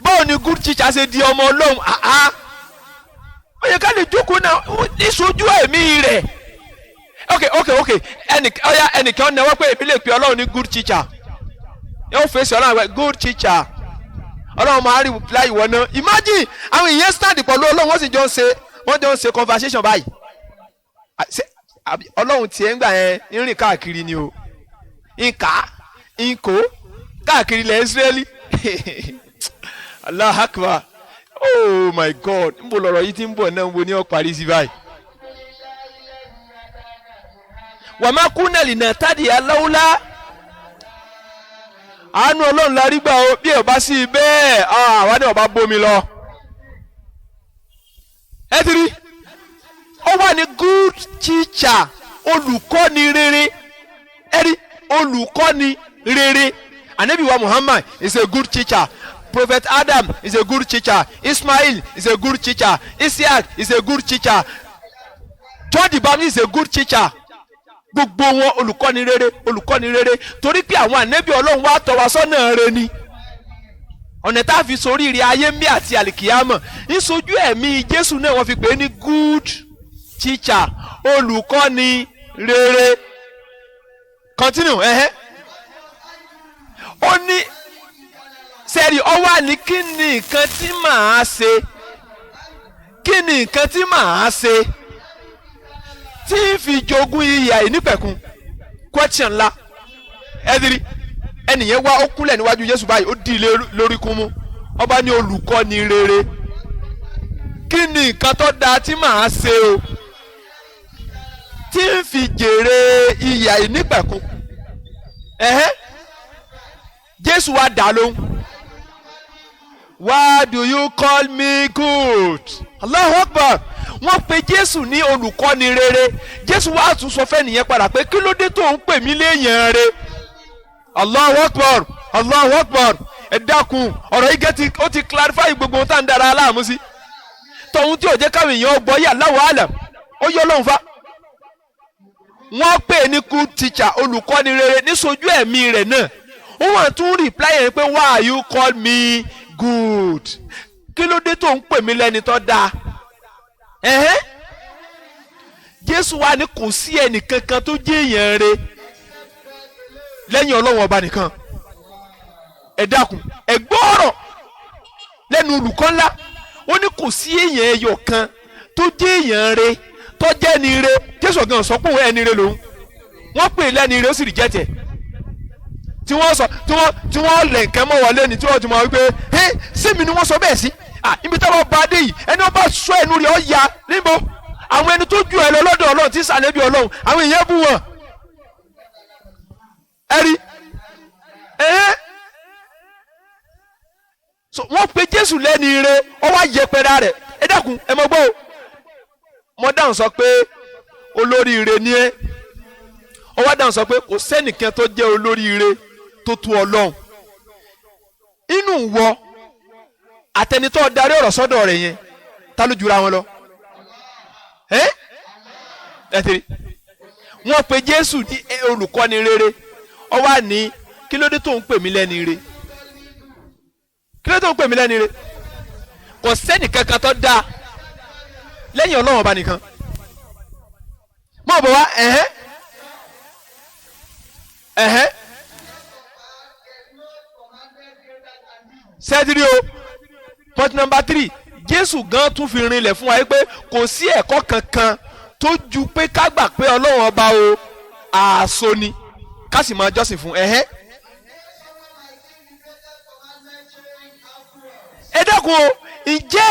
báwo ni good teacher ṣe di ọmọ Ọlọ́hun ó yẹ ká lè jókòó náà níṣojú ẹ̀mí rẹ̀. ok ẹnìkan náà wọ́n pé èmi lè pe Ọlọ́run ní good teacher yóò fèsì Ọlọ́run àgbẹ̀ good teacher Ọlọ́run máa rí reply wọn náà. Imagine àwọn èèyàn stand pẹ̀lú Ọlọ́run wọ́n sì jọ ń ṣe conversation báyìí. Ọlọ́run tiẹ̀ ń gbà yẹn ń rìn káàkiri ni o nkó káàkiri ilẹ̀ Israeli. Allah akbar, oh my God, ń bọ̀ lọ́rọ̀ yìí tí ń bọ̀ náà ń bo ní ọ̀parí sí báyìí. wàmà kúnẹ̀lì náà tádì aláwùlá àánú Ọlọ́run la rí gbà ó bí ẹ bá sí bẹ́ẹ̀ àwa ni ọba bómi lọ. ẹ ti rí ó wà ní good teacher, olùkọ́ni rere. ẹ rí olùkọ́ni rere. Ànábì wa Muhammad is a good teacher. Prophet Adam is a good teacher. Ismail is a good teacher. Isiaq is a good teacher. John the Baptist is a good teacher. Gbogbo wọn olùkọ́ni rere torí pé àwọn ànábì Ọlọ́run wá tọ́ wa sọ́nà rere ni. ọ̀nà tá a fi sórí ire ayé ń bí àti àlìkìyámọ̀ níṣojú ẹ̀mí Jésù náà wọ́n fi pè é ní good teacher, olùkọ́ni rere. Continue. Ó ní sẹ́ẹ̀rì ọwọ́ àní kí ni nǹkan tí màá ṣe, kí ni nǹkan tí màá ṣe tí ń fi jogún ìyà ìnípẹ̀kun. Question ńlá. Ẹ̀dìrí ẹnìyẹn wá ó kúnlẹ̀ níwájú Jésù báyìí ó dì í lórí kún mú. Ọba ní olùkọ́ni rere, kí ni nǹkan tó dáa tí màá ṣe o tí ń fi jèrè ìyà ìnípẹ̀kun. Jésù wá dá lóhùn. Why do you call me good? Allahu Akbar. Wọ́n pe Jésù ní olùkọ́ni rere. Jésù wá tún sọ fẹ́ nìyẹn padà pé kí ló dé tó ń pè mí léèyàn rere? Allahu Akbar, Allahu Akbar. Ẹ dákun ọ̀rọ̀ yìí ó ti clarify gbogbo ohun tá à ń dára aláàmú sí. Tọ̀hún tí ò jẹ́ káwọn èèyàn gbọ́ yà Allahu alam ó yọ lóhùn fa. Wọ́n pè ní good teacher, olùkọ́ni rere níṣojú ẹ̀mí rẹ̀ náà. Wọ́n tún reply yẹn pé why you call me good? Kí ló dé tó ń pè mí lẹ́ni tó dáa? Jésù wá ní kò sí ẹnì kankan tó jẹ́ èèyàn rere lẹ́yìn Ọlọ́run ọba nìkan. Ẹ dákun ẹ gbọ́rọ̀ lẹ́nu olùkọ́ ńlá. Ó ní kò sí èèyàn ẹyọ kan tó jẹ́ èèyàn rere tó jẹ́ ni rere. Jésù gan sọ pé òun ẹni rere lòun. Wọ́n pè lẹ́ni rere ó sì reject ẹ̀. Tí wọ́n lẹ̀ nǹkan mọ́ wọlé ni tí wọ́n ti mọ̀ wípé sẹ́mi ni wọ́n sọ bẹ́ẹ̀ sí. Ibi táwọn bá dé yìí ẹni wọ́n bá sọ ẹnu rẹ̀ ọ́ ya níbo. Àwọn ẹni tó ju ẹ lọ lọ́dọ̀ Ọlọ́run tí sàlẹ́bí Ọlọ́run àwọn èèyàn bú wọn. Ẹ rí so wọ́n pe Jésù lẹ́ni ire ọ wá yẹpẹrẹ rẹ̀. Ẹ dákun ẹ mọ̀ gbọ́ o. Mo dáhùn sọ pé olórí ire ni ẹ́. Ó wá dáhùn sọ pé kò sẹ́nìkan tó jẹ́ olórí ire tó tu Ọlọ́run. Inú wọ àtẹnitọ́ darí ọ̀rọ̀ sọ́dọ̀ rẹ̀ yẹn ta ló jura wọn lọ. Ẹ tẹ̀lé wọ́n pe Jésù ní olùkọ́ni rere. Ó wá ní kí ló dé tó ń pè mí lẹ́ni ire? Kí ló dé tó ń pè mí lẹ́ni ire? Kò sẹ́nì kankan tó dáa lẹ́yìn Ọlọ́run ọba nìkan. Mọ̀ bọ̀ wá sẹ́dírí o. Point number 3, Jésù gan tún fi rinlẹ̀ fún wa pé kò sí ẹ̀kọ́ kankan tó ju pé ká gbà pé Ọlọ́run ọba o ààso ni ká sì máa jọ́sìn fún. ẹ dákun o ǹjẹ́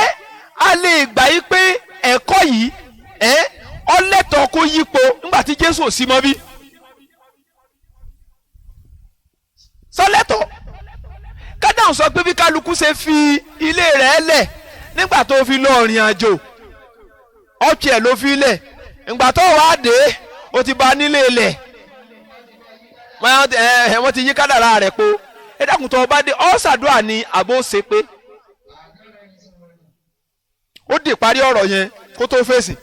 a lè gbà yí pé ẹ̀kọ́ yìí ọlẹ́tọ̀ kó yípo nígbà tí Jésù ò sí mọ́ bí sọlẹ́tọ̀ kádàrún sọ pé bí kálukú ṣe fi ilé rẹ̀ lẹ̀ nígbà tó fi lọ rìn àjò ọ̀kì ẹ̀ ló fi lẹ̀ ìgbà tó wàá dé o ti ba nílé lẹ̀ wọ́n ti yí kádàrá rẹ̀ po ẹ dákun tó o bá dé ọ́ ṣàdúrà ní àbó ṣe pé ó dì parí ọ̀rọ̀ yẹn kó tó fèsì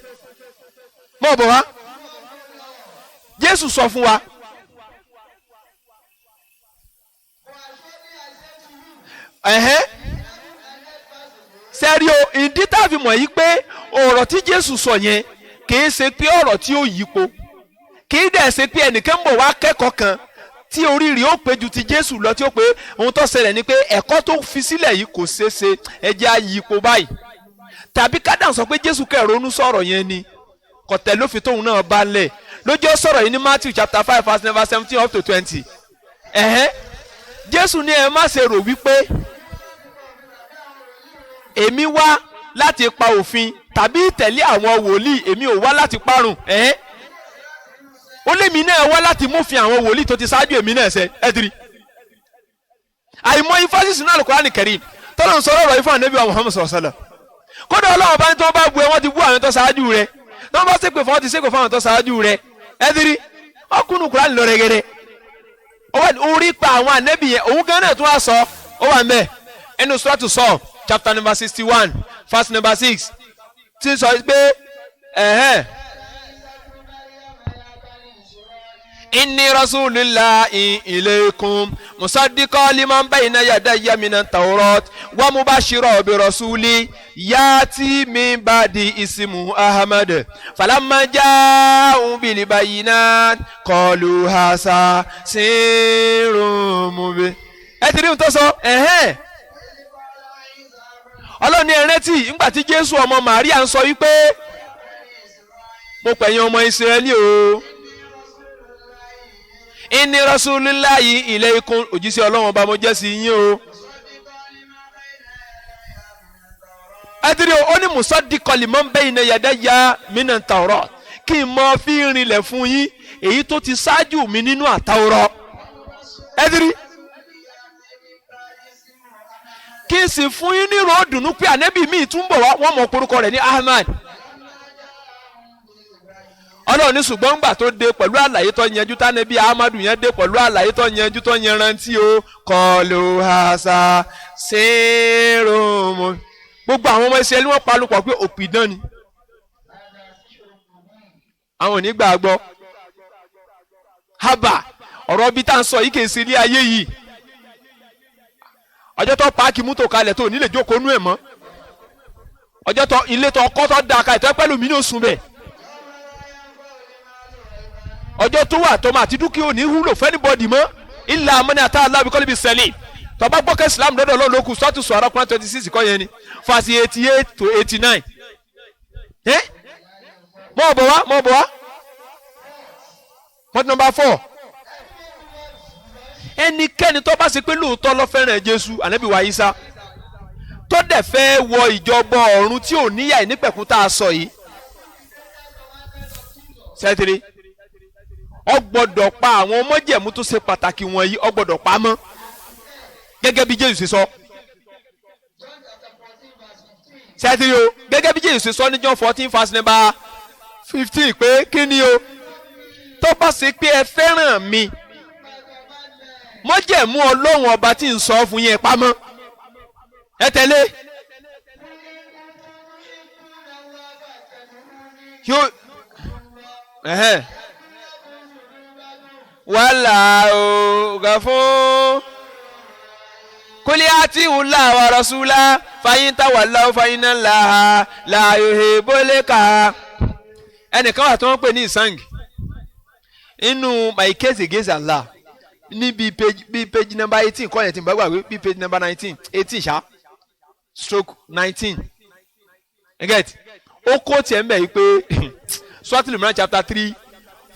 mọ̀ bọ̀ wá Jésù sọ fún wa sẹ́rí o ìdí tá a fi mọ̀ yí pé ọ̀rọ̀ tí Jésù sọ yẹn kìí ṣe pé ọ̀rọ̀ tí ó yípo kìí dẹ̀ ṣe pé ẹnìkan bọ̀ wá kẹ́kọ̀ọ́ kan tí oríire ó pé ju ti Jésù lọ tí ó pé ohun tó ṣẹlẹ̀ ni pé ẹ̀kọ́ tó fi sílẹ̀ yìí kò ṣeé ṣe ẹjẹ́ á yípo báyìí tàbí kádàn sọ pé Jésù kẹrònú sọ̀rọ̀ yẹn ni kọ̀tẹ́ ló fi tóun náà bá lẹ̀ lójú ó sọ̀rọ̀ yìí ní Matthew chapter 5 verse number 17 up to 20 Jésù ní ẹ má ṣe rò wípé èmi wá láti pa òfin tàbí tẹ̀lé àwọn wòlíì èmi ò wá láti parun ó lé mi náà wá láti múfin àwọn wòlíì tó ti ṣáájú èmi náà ṣẹ ẹdiri àìmọ̀ ifásitì náà Al-Qur'ani Karim tọ́lọ̀ ń sọ̀rọ̀ ọ̀rọ̀ ifá Ànábì wa Muhammad sallallahu alaihi wasallam kódà Ọlọ́run bá ní tó bá bu ẹ wọ́n ti bú àwọn tó ṣáájú rẹ̀ tó bá ṣépè fún wọn ti ṣépè fún àwọn tó ṣáájú rẹ̀ ẹdiri ọkùnrin Kùránì lọ rẹ̀gẹ̀dẹ̀ ó wà orí pa àwọn ànábì yẹn òun gan náà tún wá sọ ó wà mẹ́ ẹnu Suratu Sọ chapter number 61 verse number 6 tí ń sọ pé inni rasulillahi ilaykum musaddiqan liman bayna yadayya minat tawrat wa mubashiran bi rasuli yati min ba'di ismu Ahmad falamma ja'u bil bayinat qalu hasa sirrun mubin ẹ ti rí ohun tó sọ Ọlọ́run ní ẹrẹ́tì ńgbà tí Jésù ọmọ Màríà ń sọ wípé mo pẹ̀yìn ọmọ Ísírẹ́lì o inni rasulillahi ilaykum òjíṣẹ́ Ọlọ́run ọba mo jẹ́ sí yín o ẹtìrí ó ní musaddiqan liman bayna yadayya minat tawrat kí n mọ fi rinlẹ̀ fún yín èyí tó ti ṣáájú mi nínú àtàwọ̀rọ̀ ẹtìrí kí n sì fún yín ní ròdùnú pé ànábì míì tún bọ̀ wá wọ́n mọ̀ orúkọ rẹ̀ ní Ahmad Ọlọ́run ní ṣùgbọ́n gbà tó dé pẹ̀lú àlàyé tó yanjú tánẹ́bí Ahmadu yẹn dé pẹ̀lú àlàyé tó yanjú tó yanrantí o kọlu hasa sẹ́rọ̀mọ́ gbogbo àwọn ọmọ Ísírẹ́lì wọ́n palùpọ̀ pé òpìdán ni àwọn ò ní gbàgbọ́ haba ọ̀rọ̀ bí tá à ń sọ yìí kì í sí ilé ayé yìí ọjọ́ tó páàkì mútò kalẹ̀ tó nílé jókòó nú ẹ̀ mọ́ ọjọ́ tó ilé tó kọ́ tó da kalẹ̀ tó pẹ́lú mi ní oṣù bẹ̀ ọjọ́ tó wà tọ́mọ àti dúkìá ò ní wúlò fẹ́nibọ́dì mọ́ ilà amọ́ni àtà alábi kọ́lé bíi sẹ́lẹ̀ tọ́ba gbọ́kẹ́ Islam dọ́dọ̀ lọ́ọ́ lókun sọ́tù sọ̀rọ̀ Quran 26 kọ́ yẹn ni fàṣì 88 to 89 mọ́ bọ̀ wá point number 4 ẹnikẹ́ni tó bá ṣe pé lóòótọ́ ló fẹ́ràn Jésù ànábì wa Ìsá tó dẹ̀ fẹ́ wọ ìjọba ọ̀run tí ò níyà ìnípẹ̀kún tá a sọ yìí sẹ́tìrì ó gbọ́dọ̀ pa àwọn májẹ̀mú tó ṣe pàtàkì wọ̀nyí ó gbọ́dọ̀ pa mọ́ gẹ́gẹ́ bí Jésù ṣe sọ sẹ́tìrì o gẹ́gẹ́ bí Jésù ṣe sọ ní John 14 verse number 15 pé kí ni o tó bá ṣe pé ẹ fẹ́ràn mi májẹ̀mú Ọlọ́run ọba tí ń sọ fún yẹn pamọ́ ẹ tẹ̀lé yóò wàhálà ògà fún kólé àti ìwúlà wa rasúlá fàyín táwàlá fàyín náà làhà làyòhè bólẹ́kà ẹnìkan wà tí wọ́n pè ní ìsang inú my case against Allah ní bí page number 18 kọ́ yẹn tí n bá gbàgbé bí page number 19 18 ṣá stroke 19 get ó kó tiẹ̀ ń bẹ̀ yìí pé Suratul Imran chapter 3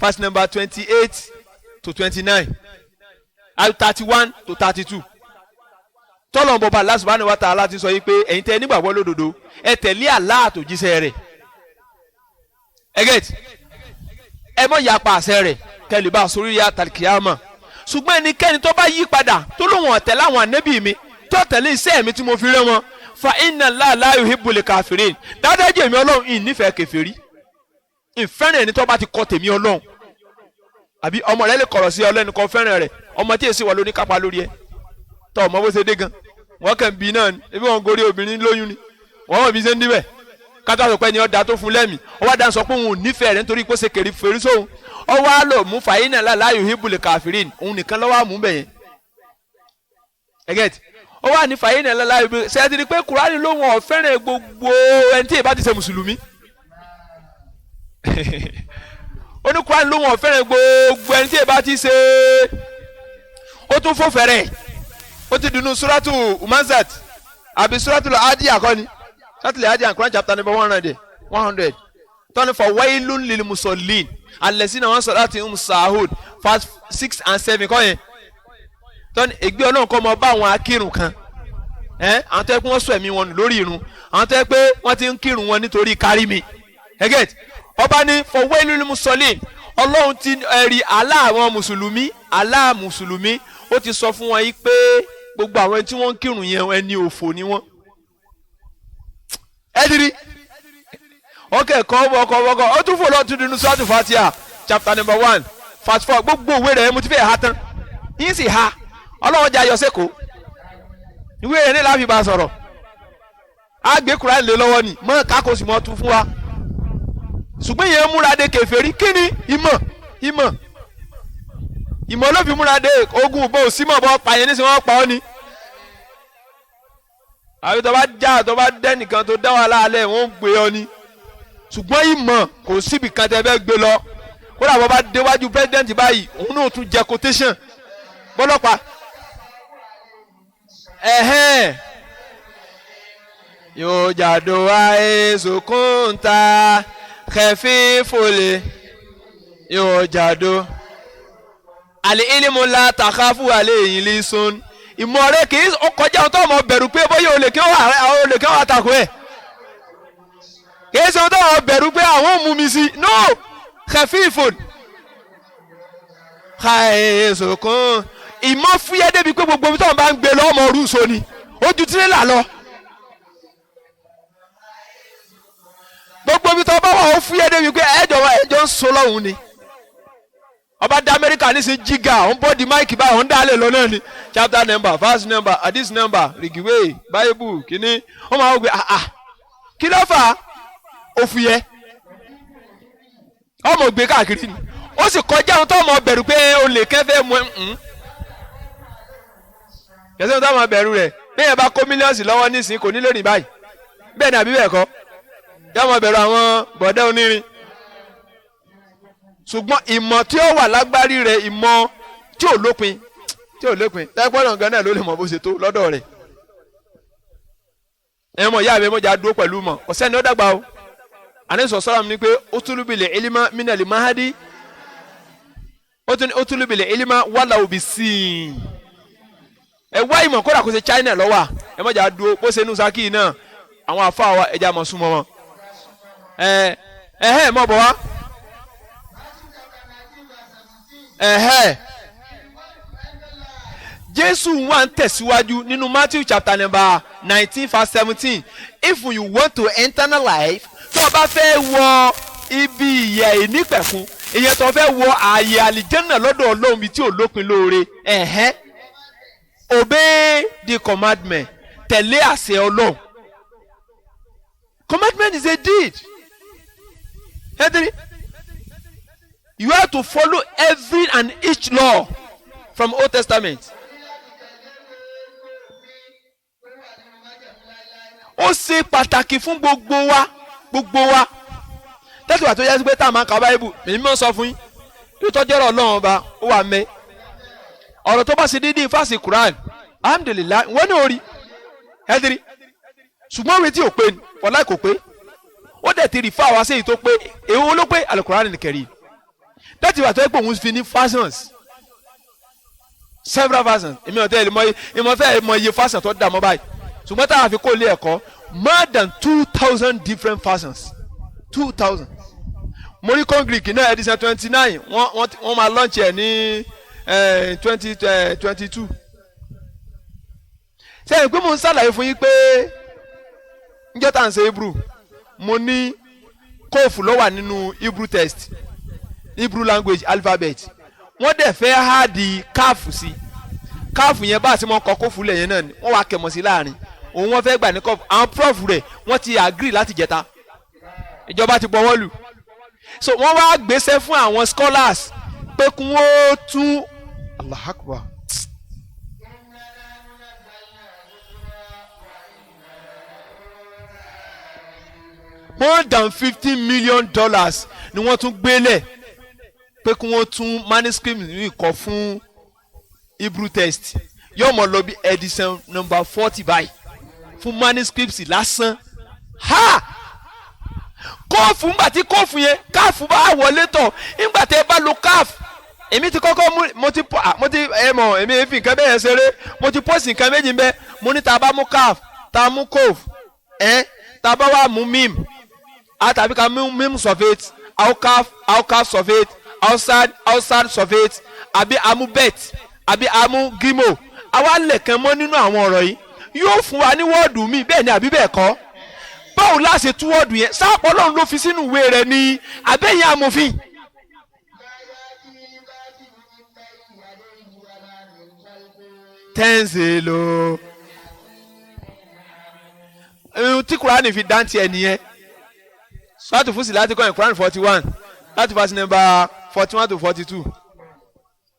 verse number 28 to 29 and 31 to 32 tọ́lọ̀ bọ̀bá Allah subhanahu wa ta'ala ti sọ yìí pé ẹ̀yin tẹ́ nígbàgbọ́ lódodo ẹ tẹ̀lé Allah àtòjíṣẹ́ rẹ̀ ẹ gẹ́tì ẹ mọ̀ yapa àṣẹ rẹ̀ kẹlẹ́ bá sórí ya tàlkìyàmà ṣùgbọ́n ẹnikẹ́ni tó bá yí padà tó lóun ọ̀tẹ̀ láwọn ànábì mi tó tẹ̀lé iṣẹ́ mi tí mo fi rẹ́ wọn fa inna Allaha la yuhibbul kafirin dáadáa jẹ́ èmi ọlọ́run ìnífẹ̀ẹ́ kèfèrí ìfẹ́ràn ẹni tó bá ti kọ̀ tèmi ọlọ́run àbí ọmọ rẹ lè kọ̀rọ̀ sí ọlọ́run kan fẹ́ràn rẹ̀ ọmọ tí èsì wà lóní kápá lórí ẹ tọ́ ọmọ bó ṣe dé gan wọ́n kàn bí náà ni ebi wọn gorí obìnrin lóyún ni wọ́n mọ̀ bí ṣe ń níbẹ̀ kátó àtọ̀pẹ́ ni ọ̀dà tó fún lẹ́mìí ọwọ́ àdá sọ pé òun ò nífẹ̀ẹ́ rẹ̀ nítorí pé ó ṣe kèrè fèrè sóhun ọwọ́ á lò mú fa inna Allaha la yuhibbul kafirin òun nìkan lọ́wọ́ àmú bẹ̀yẹn ẹgẹ́tì ọwọ́ àní fa inna Allaha la yuhibbul ṣe é ti di pé Kùránì ló wọn fẹ́ràn gbogbo ẹni tí ì bá ti ṣe mùsùlùmí oní Kùránì ló wọn fẹ́ràn gbogbo ẹni tí ì bá ti ṣe ó tún fò fẹ́rẹ̀ ó ti dunu suratu Humazat àbí suratu Adi àkọ́ni suratu Adi Quran chapter number 100 tọ́ni for wailun lil musallin alladhina wọn salatihum sahun verse 6 and 7 kọ́ yẹn tọ́ni ègbé ọlọ́run kọ́ mọ bá àwọn akírun kan àwọn tó yẹ pé wọ́n sọ ẹ̀mí wọn nù lórí irun àwọn tó yẹ pé wọ́n ti ń kírun wọn nítorí kárí mi ẹgẹ́t ọba ní for wailun lil musallin ọlọ́run ti ẹ̀rí aláàwọn mùsùlùmí ó ti sọ fún wọn yìí pé gbogbo àwọn tí wọ́n ń kírun yẹn ẹni òfò ni wọ́n ẹdiri ọkẹ kọwọkọwọkọ ó tún fò lọ tún nínú sọ́ọ̀tù Fatiha chapter number 1 verse 4 gbogbo òwe rẹ̀ mo ti fẹ́ ha tán yín sì ha ọlọ́wọ́n jẹ́ ayọ̀sẹ́kọ̀ ìwé rẹ̀ ní láàfin bá sọ̀rọ̀ àgbẹ̀ Kùránì lé lọ́wọ́ ni mọ́ kákó sì mọ́ tún fún wa ṣùgbọ́n yẹn múra dé kèfèrí kí ni ìmọ̀ ló fi múra dé ogun bó símọ̀ bọ́ pààyàn nísìnyí wọ́n pa ọ́ ni àbí tó bá dẹ́ nìkan tó dá wà láàlẹ́ wọ́n gbé ọ ni ṣùgbọ́n ìmọ̀ kò síbi kan tẹ́ fẹ́ gbé lọ kódà bọ́ bá déwájú president báyìí òun náà tún jẹ quotation bọ́lọ́pàá yóò jàdó àìsàn kúńtà kẹfí fòlè yóò jàdó àlè ilimu la tàkàfù àlè yìí lè sọ́n ìmọ̀ rẹ kì í kọjá ohun tó ọmọ bẹ̀rù pé bóyá olè kí wọ́n àtàkùn ẹ̀ kì í ṣe ohun tó ọmọ bẹ̀rù pé àwọn ò mú mi sí no kẹfífòn kàìsòkun ìmọ̀ fúyẹ́ débi pé gbogbo omi tó wọn bá ń gbé lọ́mọ rúṣọ ni ó ju tirẹ́là lọ gbogbo omi tó bá wà ó fúyẹ́ débi pé ẹjọ́ ń so lọ́hùn ni ọba dá Amẹ́ríkà ní sí jígà òun bọ́ di máìkì báyìí òun dálé lọ náà ni chapter number verse number hadith number rìgìwé bible kìíní wọ́n máa ń gbé kí ló fà á ó fúyẹ́ ọmọ gbé káàkiri ni ó sì kọjá ohun tó ọmọ bẹ̀rù pé o lè kẹ́fẹ́ mú kẹsẹ́ ohun tó ọmọ bẹ̀rù rẹ̀ bẹ́ẹ̀ bá kó mílíọ̀nù lọ́wọ́ nísìnyí kò ní lónìí báyìí bẹ́ẹ̀ ni àbí bẹ́ẹ̀ kọ́ yọ ọmọ bẹ̀rù àwọn bọ̀dẹ́ onírin ṣùgbọ́n ìmọ̀ tí ó wà lágbárí rẹ̀ ìmọ̀ tí ò lópin tẹ́gbọ́n gan náà ló lè mọ̀ bó ṣe tó lọ́dọ̀ rẹ̀ ẹ mọ̀ ìyá mi mọ̀jà dúró pẹ̀lú mọ̀ ọ̀sẹ́ ni ó dàgbà o àníṣọ sọ́ra mi ni pé ó tún lùbìlẹ̀ ilima minali mahadi ó tún lùbìlẹ̀ ilima wàlà òbí sí i ẹ wá ìmọ̀ kódà kó ṣe China lọ́wọ́ ẹ mọ̀jà dúró bó ṣe nù sákì náà àwọn àfa wa ẹja mọ̀ súnmọ́ wọn mọ̀ bọ̀ wá. Jésù wá ń tẹ̀síwájú nínú Matthew chapter number 19 verse 17 if you want to eternal life tó o bá fẹ́ wọ ibi ìyè ìnípẹ̀kun ìyẹn tó o fẹ́ wọ ààyè àlìjẹ́nà lọ́dọ̀ Ọlọ́run bíi tí ò lópin lóore obey the commandment tẹ̀lé àṣẹ Ọlọ́run commandment is a deed. You have to follow every and each law from Old Testament. Ó ṣe pàtàkì fún gbogbo wa. Tẹ́sí wà tó yẹ pé tá a máa ka Báíbù, èmi máa ń sọ fún yín. Ìtọ́jú ọ̀rọ̀ Ọlọ́run ọba ó wà mẹ́. Ọ̀rọ̀ tó bá ṣe dídí fásitì Quran, alhamdulillah, wọ́n ní orí. Ẹ̀dìrí. Ṣùgbọ́n orí tí ò pé ni, ọ̀la kò pé. Ó dẹ̀ ti rí fáwọn aṣèyí tó pé, èwo ló pé Al-Quran nìkẹ́rì. Tẹ́tí wà tó yẹ pé òun fi ní fashions several versions èmi ò tẹ́ ẹ mọ iye versions tó dà mọ́ báyìí ṣùgbọ́n táwọn àfi kó lé ẹ̀kọ́ more than 2,000 different versions 2,000. mo rí Greek náà edition 29 wọ́n máa launch ẹ̀ ní 2022. sẹ́yìn pé mo ń ṣàlàyé fún yín pé njẹ́ tá à ń ṣe Hebrew mo ní kóòfù ló wà nínú Hebrew text Hebrew language alphabet wọ́n dẹ̀ fẹ́ háàdì káàfù sí káàfù yẹn bá a ti mọ kọ kóòfù lẹ̀ yẹn náà ni wọ́n wá kẹmọ̀ sí láàrin òun wọ́n fẹ́ gbà ní kóòfù àwọn prof rẹ̀ wọ́n ti agree láti jẹta ìjọba ti bọwọ́ lù so wọ́n wá gbéṣẹ́ fún àwọn scholars pé kí wọ́n tún Allah Akbar. More than $50 million ni wọ́n tún gbélẹ̀ pé kí wọ́n tún manuscript yìí kọ fún Hebrew text yóò mọ̀ lọ bí edition number 40 báyìí fún manuscript lásán ha kóòfù ńgbà tí kóòfù yẹn káàfù bá wọlé tọ̀ ńgbà tẹ́ bá lo káàfù èmi ti kọ́kọ́ mo ti èmi èéfì nǹkan bẹ́ẹ̀ ṣeré mo ti pọ́sì nǹkan méjì ń bẹ́ mo ní ta bá mú káàfù ta mú kóòfù ta bá wà mú mímu àtàbí ká mímu sọ̀fẹ̀tì àwòkáf sọ̀fẹ̀tì outside sọ̀fẹ̀tì àbí amú bet àbí amú gímò àwa lẹ̀kàn mọ́ nínú àwọn ọ̀rọ̀ yìí yóò fún wa ní wọ́ọ̀dù mi bẹ́ẹ̀ ni àbí bẹ́ẹ̀ kọ́ báwo la ṣe tú wọ́ọ̀dù yẹn sáàpọ̀ Ọlọ́run ló fi sínú ìwé rẹ̀ ní abẹ́yẹn amòfin. tẹ́ǹsìlò tí Kùránì fi dáńtì ẹ̀ nìyẹn sọ́ọ̀tù fún sí láti kọ́ ẹ̀ Kùránì 41 láti verse number 41 to 42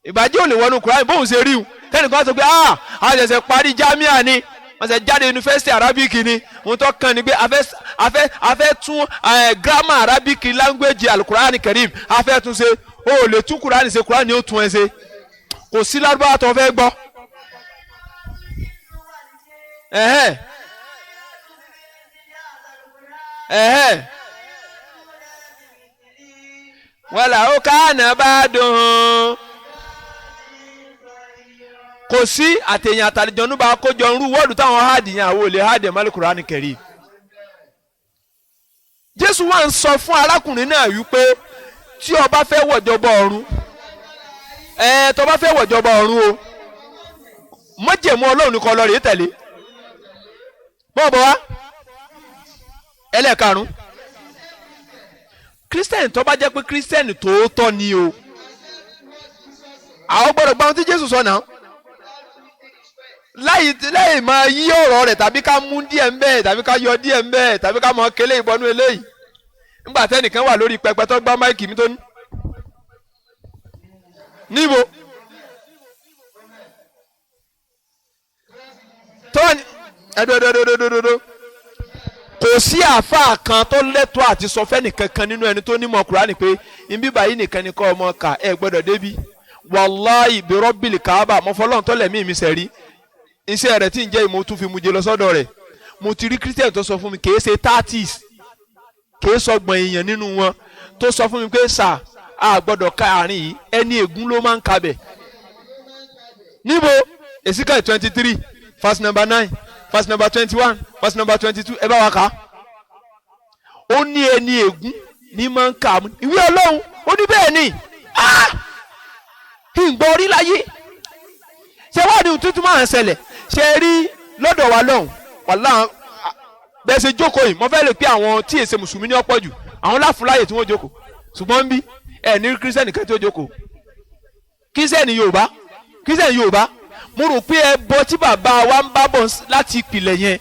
ìbàjẹ́ ò lè wọnú Kùránì bóun ṣe rí o tẹ́nìkan sọ pé àwọn ṣẹ̀ṣẹ̀ parí jámíà ni wọ́n ṣẹ̀ jáde yunifásitì Arabic ni ohun tó kàn ní pé a fẹ́ tún grammar Arabic language Al-Qur'ani Karim a fẹ́ tún ṣe o ò lè tún Kùránì ṣe Kùránì ó tún ẹ ṣe kò sí lárúbáwá tó fẹ́ gbọ́. wàlà ó kàánà bá dùn kò sí àtẹ̀yìn àtàlẹ́jọ́nú bá kójọ ń rú wọ́ọ̀dù táwọn háàdì yẹn àwọn olè háàdì ẹ̀mọ́lẹ̀ Kùránì Karim. Jésù wá ń sọ fún arákùnrin náà wípé tí o bá fẹ́ wọ̀jọba ọ̀run tó bá fẹ́ wọ̀jọba ọ̀run o májẹ̀mú Ọlọ́run nìkan lọ rèé tẹ̀lé bọ́ọ̀bọ̀ wá ẹlẹ́ẹ̀karùn-ún kírísítẹ́nì tó bá jẹ́ pé kírísítẹ́nì tòótọ́ ni o àwọn gbọ́dọ̀ gba ohun tí Jésù sọ náà láì máa yí ọ̀rọ̀ rẹ̀ tàbí ká mú díẹ̀ ń bẹ́ẹ̀ tàbí ká yọ díẹ̀ ń bẹ́ẹ̀ tàbí ká mọ kélé ìbọnú eléyìí nígbà tẹ́nìkan wà lórí pẹpẹ tó gbá máìkì mi tó ní. níbo tó ní ẹ̀dọ̀dọ̀dọ̀dọ̀dọ̀ kò sí àáfàá kan tó lẹ́tọ̀ọ́ àti sọ fẹ́nì kankan nínú ẹni tó nímọ̀ Kùránì pé ibi báyìí nìkan ni kọ́ ọmọ kà ẹ gbọ́dọ̀ débi wàláhì bi Rabbil Kaaba mọ́fọ́lọ́n tó lẹ̀mí mi sẹ́rí iṣẹ́ rẹ̀ tí ń jẹ́ ìmọ̀ tún fi mu jẹ lọ sọ́dọ̀ rẹ̀ mo ti rí Christian tó sọ fún mi kìí ṣe 30s kìí sọgbọ̀n èèyàn nínú wọn tó sọ fún mi pé sà á gbọ́dọ̀ ká àárín yìí ẹni ègún ló máa ń kabẹ̀. níbo Èsíkáì 23 verse number 9 verse number 21 verse number 22 ẹ bá wa kà á. ó ní ẹni ègún ní máa ń kà á ìwé Ọlọ́run ó ní bẹ́ẹ̀ ni ìgbọ́ orí láyé ṣé wàá ní tuntun máa ń ṣẹlẹ̀ ṣe rí lọ́dọ̀ wa lọ́hùn wàhálà bẹ́ẹ̀ ṣe jókòó yìí mo fẹ́ lè pé àwọn tí èsè mùsùlùmí ní ọ̀pọ̀ jù àwọn láfúláyè tí wọ́n jókòó ṣùgbọ́n bí ẹ̀ ní kírísítẹ́nì kan tí ó jókòó kírísítẹ́nì Yorùbá mo rò pé ẹbọ tí bàbá wa ń bá bọ̀ láti ìpìlẹ̀ yẹn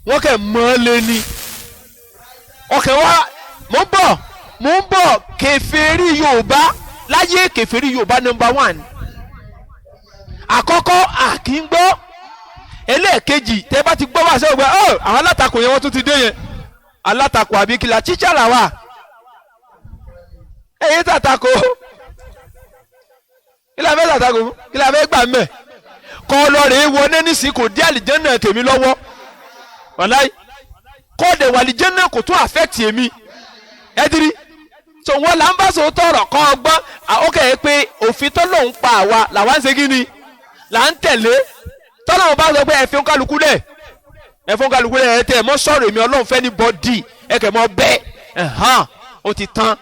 wọ́n kẹ́ mọ́ ọ́ lé ní ọkẹ́ wa mo ń bọ̀ kèfèrí Yorùbá láyé kèfèrí Yorùbá number 1 àkọ́kọ́ àkíngbọ́ ẹlẹ́ẹ̀kejì tẹ́ bá ti gbọ́ wá sí ọgbà àwọn alátakò yẹn wọ́n tún ti dé yẹn alátakò àbí kìlà tíṣà làwà ẹ̀yìn tàtakò kìlà fẹ́ tàtakò kìlà fẹ́ gbà mẹ́ kọ́ ọlọ́rẹ̀ wọlé nísìnyí kò dé àlìjẹ́nà tèmi lọ́wọ́ wàláì kọ́ ọ̀dẹ̀ wà àlìjẹ́nà kò tún affect èmi ẹ̀dírí so wọn là ń bá so tọrọ kọ́ ọgbọ́n àókè yẹn pé òfin tó lòun pa àwa làwa ń ṣe kí ni là ń tẹ̀lé tọ́lọ́run bá sọ pé ẹ fi kálukú lẹ̀ ẹ fún kálukú lẹ̀ ẹ tẹ̀ mọ́ sọ̀rọ̀ èmi ọlọ́run fẹ́ ní bọ́dì ẹ kẹ̀ mọ́ bẹ́ẹ̀ ó ti tán.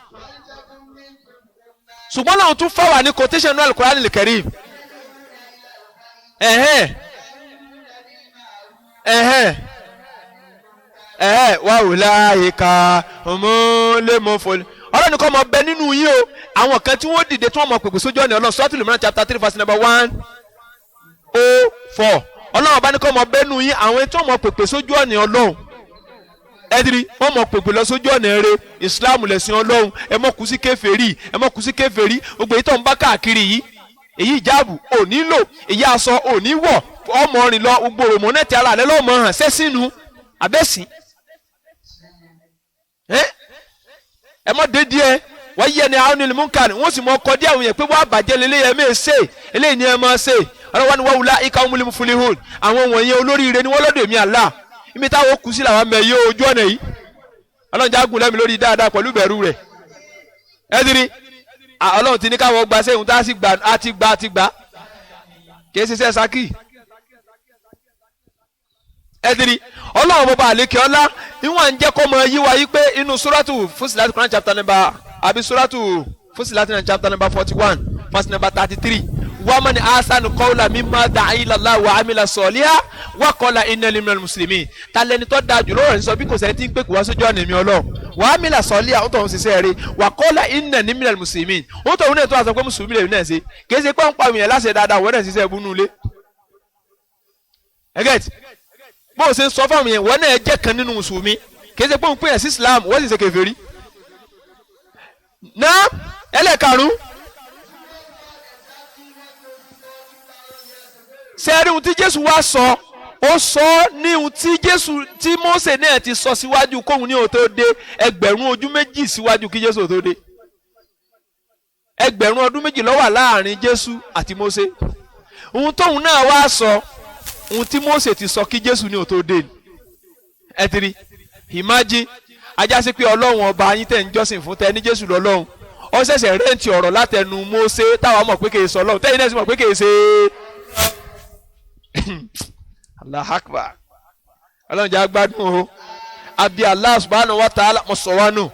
ṣùgbọ́n làwọn tún fáwà ní quotation náà Al-Qur'an al-Karim wà wò láàyè ká ọmọlẹ́mọ́fọ́lẹ́ ọlọ́run kọ́ mọ bẹ nínú yín o àwọn kan tí wọ́n dìde tí wọ́n mọ pèpè sójú ọ̀nà ọlọ́run Suratul Imran chapter 3 verse number 104 ọlọ́run bá ní kọ́ mọ bẹ nínú yín àwọn tí wọ́n mọ pèpè sójú ọ̀nà ọlọ́run ẹdiri wọ́n mọ pèpè lọ sójú ọ̀nà eré Islam lẹ̀sìn ọlọ́run ẹ mọ kù sí kèfèrí gbogbo èyí tó ń bá káàkiri yìí èyí ìjáàbù ò ní lò èyí aṣọ ò ní wọ̀ ọmọ rìn lọ gbogbo òròmọ náà ti ara rẹ lọ́mọ hàn sẹ́sìnù abẹ́sìn ẹ mọ dédé ẹ wọ́n yẹ ni àwọn ènìyàn múnkà ni wọ́n sì mọ ọkọ̀ dí àwọn yẹn pé wọ́n àbàjẹ́ lélẹ́yẹ ẹ ṣe eléyìí ni ẹ máa ṣe ọlọ́wọ́n ni wọ́n wula ika umul muflihun àwọn wọ̀nyẹn olóríire ni wọ́n lọ́dọ̀ èmi Allah ibi táwọn kù sí làwọn mẹ́yẹ ojú ọ̀nà yìí ọlọ́run jágùn lẹ́mi lórí dáadáa pẹ̀lú bẹ̀rù rẹ̀ ẹ dirí ọlọ́run ti ní káwọn gba sẹ́yìn tá a sì gbà á ti gbà kìí ṣiṣẹ́ sákì ẹ dirí ọlọ́run bọba àlékè ọlá ìwọ̀n ń jẹ́ kó mọ yí wa yí pé inú suratu Fussilat Quran chapter number àbí suratu Fussilat chapter number 41 verse number 33 waman ahsanu qawlan mimman da'a ila Allah wa amila salihan wa qala innani minal muslimin talẹ́ni tó dáa jùlọ rẹ̀ sọ bí kò sẹ́ni tí ń pè kó wá sójú ọ̀nà mi Ọlọ́run wa amila salihan ó tọ̀hún ṣiṣẹ́ rẹ̀ wa qala innani minal muslimin ó tọ̀hún náà tó wá sọ pé mùsùlùmí lè náà ṣe kì í ṣe pé ń pa òyìnbó láṣẹ dáadáa wọ́n náà ṣiṣẹ́ ẹ̀bùnú ilé. ẹgẹ́t bó o ṣe ń sọ fáwọn yẹn wọ́n náà jẹ́ kan nínú mùsùlùmí kì í ṣe pé ń pè ẹ̀ sí Islam wọ́n sì ṣe kèfèrí. náà ẹlẹ́karùn-ún sẹ́ẹ̀rí ohun tí Jésù wá sọ ó sọ ní ohun tí Jésù tí Mósè náà ti sọ síwájú kóhun ní òtó dé ẹgbẹ̀rún ojú méjì síwájú kí Jésù òtó dé ẹgbẹ̀rún ọdún méjì ló wà láàrin Jésù àti Mósè ohun tóhun náà wá sọ ohun tí Mósè ti sọ kí Jésù ní òtó dé ẹ ti rí imagine ajásí pé Ọlọ́run ọba yín tẹ̀ ń jọ́sìn fún tẹ ní Jésù lọ́lọ́run ó ṣẹ̀ṣẹ̀ rẹ́ǹtì ọ̀rọ̀ látẹnu Mósè táwọn mọ̀ pé kì í sọ Ọlọ́run tẹ́yìn náà sì mọ̀ pé kì í ṣe Allah akbar Ọlọ́run jẹ́ agbádùn o àbí Allah subhanahu wa ta'ala mọ̀ sọ wá nù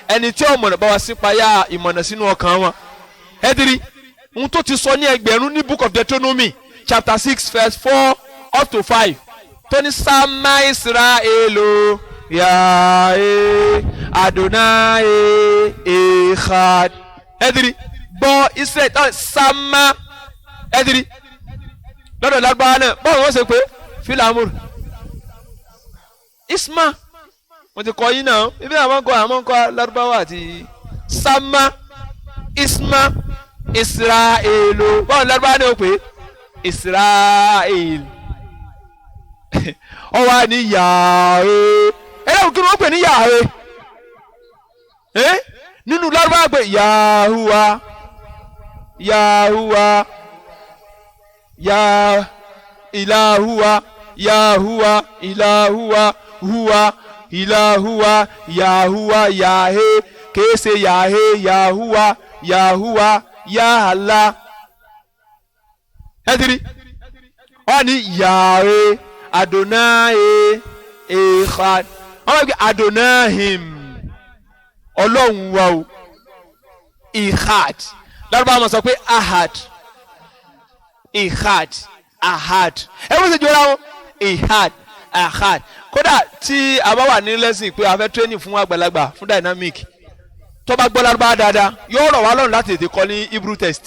ẹni tí ó mọ̀nà bá wa sípayá ìmọ̀nà sínú ọkàn wọn ẹ̀dìrí ohun tó ti sọ ní ẹgbẹ̀rún ní book of Deuteronomy chapter 6 verse 4 up to 5 tó ní Sama Israelo Yahweh Adonai Echad ẹ̀dìrí gbọ́ Israel tán Sama ẹ̀dìrí lọ́dọ̀ lágbára náà báwo wọ́n ṣe pé filamur isma wọ́n ti kọ́ yín náà ibi àwọn kọ́ lárúbáwá àti Sama isma Israelo báwo lárúbáwá náà ó pé Israel ọ wá ní Yahweh ẹ̀rọ kí ni wọ́n pè ní Yahweh nínú lárúbáwá pé Yahuwa Yahuwa ya ilahuwa yahuwa ilahuwa huwa ilahuwa yahuwa yahe kese yahe yahuwa yahuwa ya Allah ẹdiri ọ ní Yahweh Adonai Echad ọmọ ẹgbẹ́ Adonahim Ọlọ́run wa o Echad lárúbáwá máa sọ pé Ahad Ihad Ahad ẹ wọ́n ṣe jọra wọn Ihad Ahad kódà tí a bá wà ní lẹ́sìn pé a fẹ́ training fún àgbàlagbà fún dynamic tó bá gbọ́ lárúbá dáadáa yóò rọ̀ wá lọ́rùn láti tètè kọ́ ní Hebrew text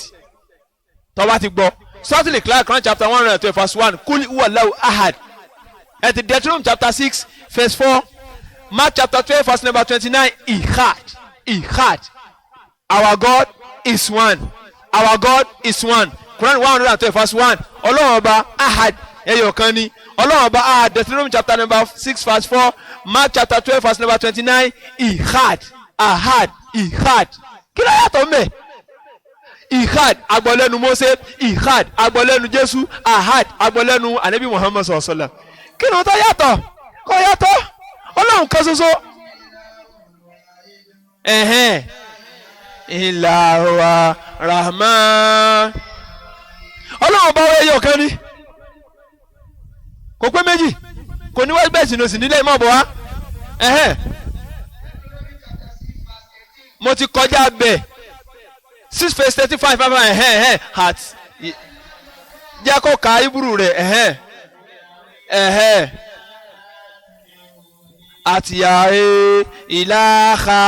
tó bá ti gbọ́ certainly Clark Quran chapter 112 verse 1 kul huwallahu ahad at Deuteronomy chapter 6 verse 4 Mark chapter 12 verse number 29 Ihad our God is one our God is one Quran 112 verse 1 Ọlọ́run ọba ahad ẹyọ kan ni Ọlọ́run ọba ahad Deuteronomy chapter number 6 verse 4 Mark chapter 12 verse number 29 Ihad ahad Ihad kí ló yàtọ̀ mẹ́ Ihad agbọ́lẹ́nu Mósè Ihad agbọ́lẹ́nu Jésù ahad agbọ́lẹ́nu anabi Muhammad sallallahu alaihi wasallam kí ló tó yàtọ̀ kò yàtọ̀ Ọlọ́run kan ṣoṣo Ilahuwa Rahman ọlọ́run bá wọ ẹyọ kan ní kò pé méjì kò ní west best ní nílé ìmọ̀ bọ̀ wá mo ti kọjá bẹ́ẹ̀ 6:35 heart jẹ́ kó ka ibùrù rẹ̀ àtìyàhé ìlàhà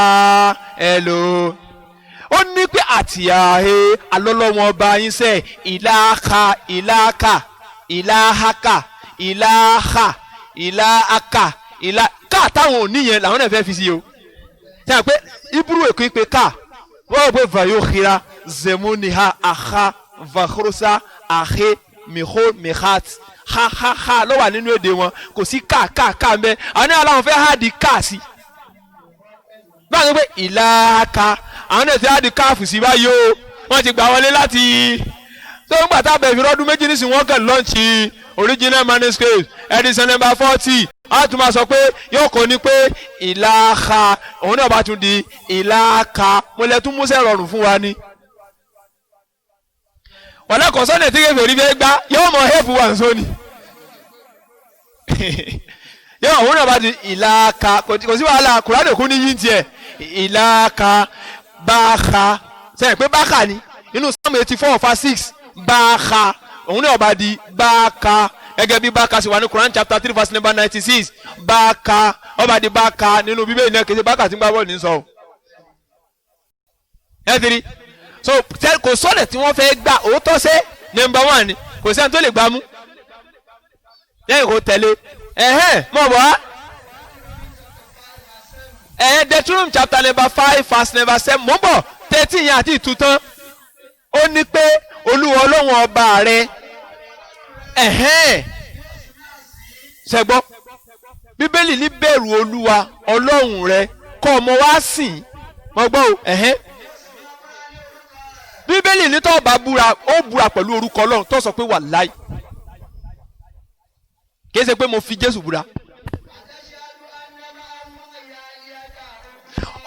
ẹ̀lò ó ní pé àtìyàhé alọ́lọ́wọ́n ọba yín sẹ́ ìlàhà ìlàhà ìlàhàkà ìlàhà ìlàhàkà ìlàhà táwọn òní yẹn làwọn náà fẹ́ fi sí o tí a pé ibùrù èkó ìpè ká wọ́n wọ́n pé vayohira zemuniha aha vakhrosa ahe miho mihat ha ló wà nínú èdè wọn kò sí ká mbẹ àwọn náà làwọn fẹ́ hà di ká sí báyìí pé ìlàkà àwọn náà ti hà di káàfù sí báyìí o wọ́n ti gbà wọlé láti tó ń gbà tábẹ̀ ìfirọ́ ọdún méjì nísìnyí wọ́n kàn lọ́ọ̀nchì original manuscript edition number 40 a tún máa sọ pé yóò kọ́ ni pé ìlàkà òun náà bá tún di ìlàkà mo lẹ tún músẹ́ rọrùn fún wa ni wọ́n lẹ́kọ̀ọ́ sọ́nà tí kẹfẹ́ rí fẹ́ gbá yóò mọ hẹ́ẹ̀fù wà nsọ́ni yóò òun náà bá di ìlàkà kò sí wàhálà kùránì kún ní yín tiẹ̀ ìlàkà báàkà sẹ́yìn pé báàkà ni nínú Psalm 84:6 báàkà òun náà bá di báàkà gẹ́gẹ́ bí báàkà sì wà ní Quran chapter 3 verse number 96 báàkà ó bá di báàkà nínú bíbélì náà kìí ṣe báàkà tí ń gbá bọ́ọ̀lù ní sọ ẹ tiri so kò sọ́dẹ̀ tí wọ́n fẹ́ gbà òótọ́ sẹ́ number 1 ni kò sẹ́ni tó lè gbà mú lẹ́yìn kò tẹ̀lé mọ̀ bọ́ Deuteronomy chapter number 5 verse number 7 mọ̀ bọ̀ 13 yẹn àti ìtútàn ó ní pé Olúwa Ọlọ́run ọba rẹ ṣẹgbọ́ bíbélì ní bẹ̀rù Olúwa Ọlọ́run rẹ kọ́ ọmọ wá sìn mọ̀ gbọ́ o bíbélì ní tó bá búra ó búra pẹ̀lú orúkọ Ọlọ́run tó sọ pé wàláì kìí ṣe pé mo fi Jésù búra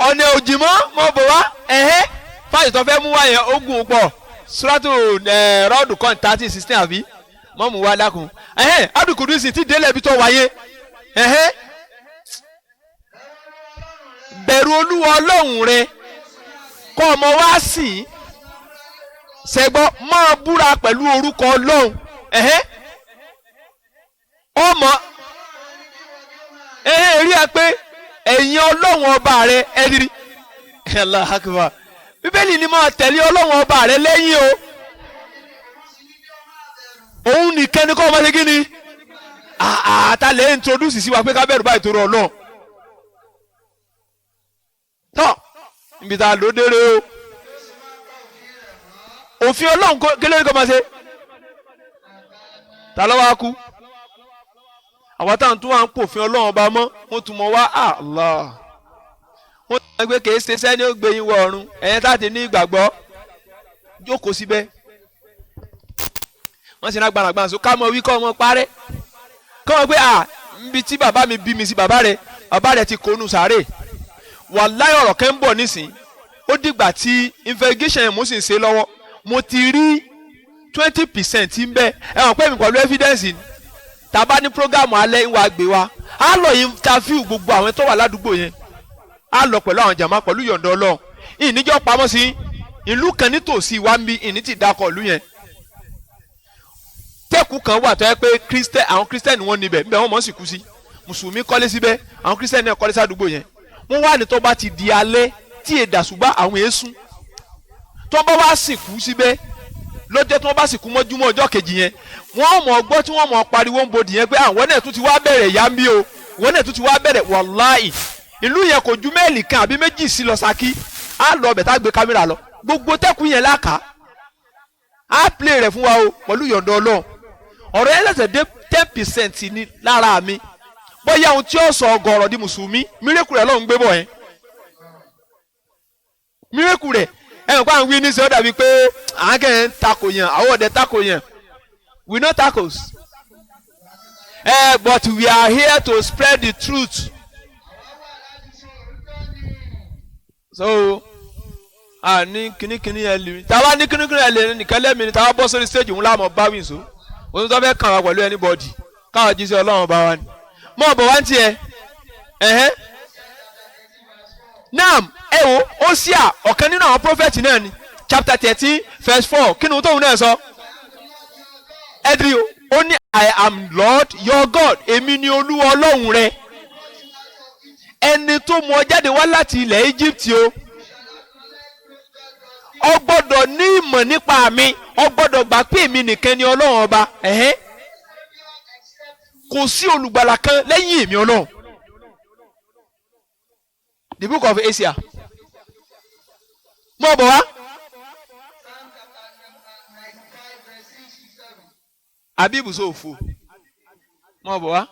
ọ̀nà òjìmọ́ mo bò wá fáyì tó fẹ́ mú wá yẹn ogun pọ̀ suratu rọ́ọ̀dù kan 13-16 àbí mọ́ mú wá dákun adùkùdùsì ti délẹ̀ ibi tó wáyé bẹ̀rù Olúwa Ọlọ́run rẹ kọ́ ọmọ wá sìn ṣẹgbọ́ máa búra pẹ̀lú orúkọ Ọlọ́run ọmọ rí ẹ pé ẹ̀yin Ọlọ́run ọba rẹ ẹ̀rí Allahu Akbar bíbélì ni máa tẹ̀lé Ọlọ́run ọba rẹ lẹ́yìn o òun nìkan ni kọ́ ọmọ ṣe kí ni àtàlẹ́ introduce sí wa pé ká bẹ̀rù báyìí tó rọ Ọlọ́run tọ́ ibi tá a lò dére o òfin Ọlọ́run kílódé kọ́ máa ṣe ta ló wá kú àwọn táwọn tún wà ń pòfin Ọlọ́run ọba mọ́ wọ́n tún mọ̀ wá Allah wọ́n tún wọ́n gbé kèé ṣe sẹ́ni ó gbé yín wọ ọ̀run ẹ̀yẹn táàtì ní ìgbàgbọ́ jókòó síbẹ̀ wọ́n sì ní agbára so ká mọ wí kọ́ ọmọ parẹ́ kọ́ wọn pé níbi tí bàbá mi bí mi sí bàbá rẹ̀ ti kónú sàárè wàláhì ọ̀rọ̀ kẹ́ ń bọ̀ nísìn ó dìgbà tí investigation yẹn mo sì ń ṣe lọ́wọ́ mo ti rí 20% ń bẹ ẹ̀wọ̀n pé mi pẹ̀lú evidence ni tàbá ní programu alẹ́ ń wá gbé wa á lọ interview gbogbo àwọn tó wà ládùúgbò yẹn á lọ pẹ̀lú àwọn jàmá pẹ̀lú yọ̀ǹda Ọlọ́run ìníjọ́ pamọ́ sí ìlú kan nítòsí wa ń bí ìní ti dákọ̀ ìlú yẹn tẹ́kù kan wà tó yẹ pé àwọn Christian wọn níbẹ̀ níbẹ̀ wọ́n mọ̀ sí kú sí mùsùlùmí kọ́lé síbẹ̀ àwọn Christian náà kọ́lé sádùúgbò yẹn wọ́n wà ní tó bá ti di alẹ́ tí èdè àṣùgbà àwọn èésùn tó bá wá sìnkú síbẹ̀ lọ́jọ́ tí wọ́n bá sìnkú mọ́júmọ́ ọjọ́ kejì yẹn wọ́n mọ̀ gbọ́ tí wọ́n mọ̀ pariwo ń bodì yẹn pé àwọn náà tún ti wá bẹ̀rẹ̀ yá mi o wọ́n náà tún ti wá bẹ̀rẹ̀ wàláì ìlú yẹn kò ju mẹ́ẹ̀lì kan àbí méjì sí lọ Ṣakí á lọ ọbẹ̀ tá gbé kámẹ́rà lọ gbogbo tẹ́kùn yẹn láka á play rẹ̀ fún wa o pẹ̀lú yọ̀ǹda Ọlọ́run ọ̀rọ̀ yẹn lẹ́sẹ̀ dé 10% ní lára mi bóyá ohun tí ó sọ ọgọ́rọ̀ di mùsùlùmí mírèkù rẹ̀ lọ́hùn gbé bọ̀ yẹn mírèkù rẹ̀ ẹ̀rọ pa àwọn wí ní sẹ́ ọ́ dàbí pé àwọn kẹ́hìn ń takò yẹn àwọn ọ̀dẹ takò yẹn we no tacos but we are here to spread the truth so a ní kíníkíní ẹ lè tàwa ní kíníkíní ẹ lè nìkan lẹ́mìí ni tàwa bọ́ sórí stage òun láàmú bá wíǹso òun tó fẹ́ kàn wá pẹ̀lú anybody káwọn jí sí ọlọ́run bá wa ni mọ̀ bọ̀ wá ń tiẹ̀ naam ẹ wo Hosea ọ̀kan nínú àwọn prophet náà ni chapter 13 verse 4 kí ni tóun náà sọ ẹdí o ó ní I am Lord your God èmi ni olúwa ọlọ́run rẹ ẹni tó mú ọ jáde wá láti ilẹ̀ Egypt o gbọ́dọ̀ ní ìmọ̀ nípa mi o gbọ́dọ̀ gbà pé èmi nìkan ni ọlọ́run ọba kò sí olùgbàlà kan lẹ́yìn èmi ọlọ́run. The book of Hosea mọ̀ bọ̀ wá. àbí ibùsọ̀ òfò mọ̀ bọ̀ wá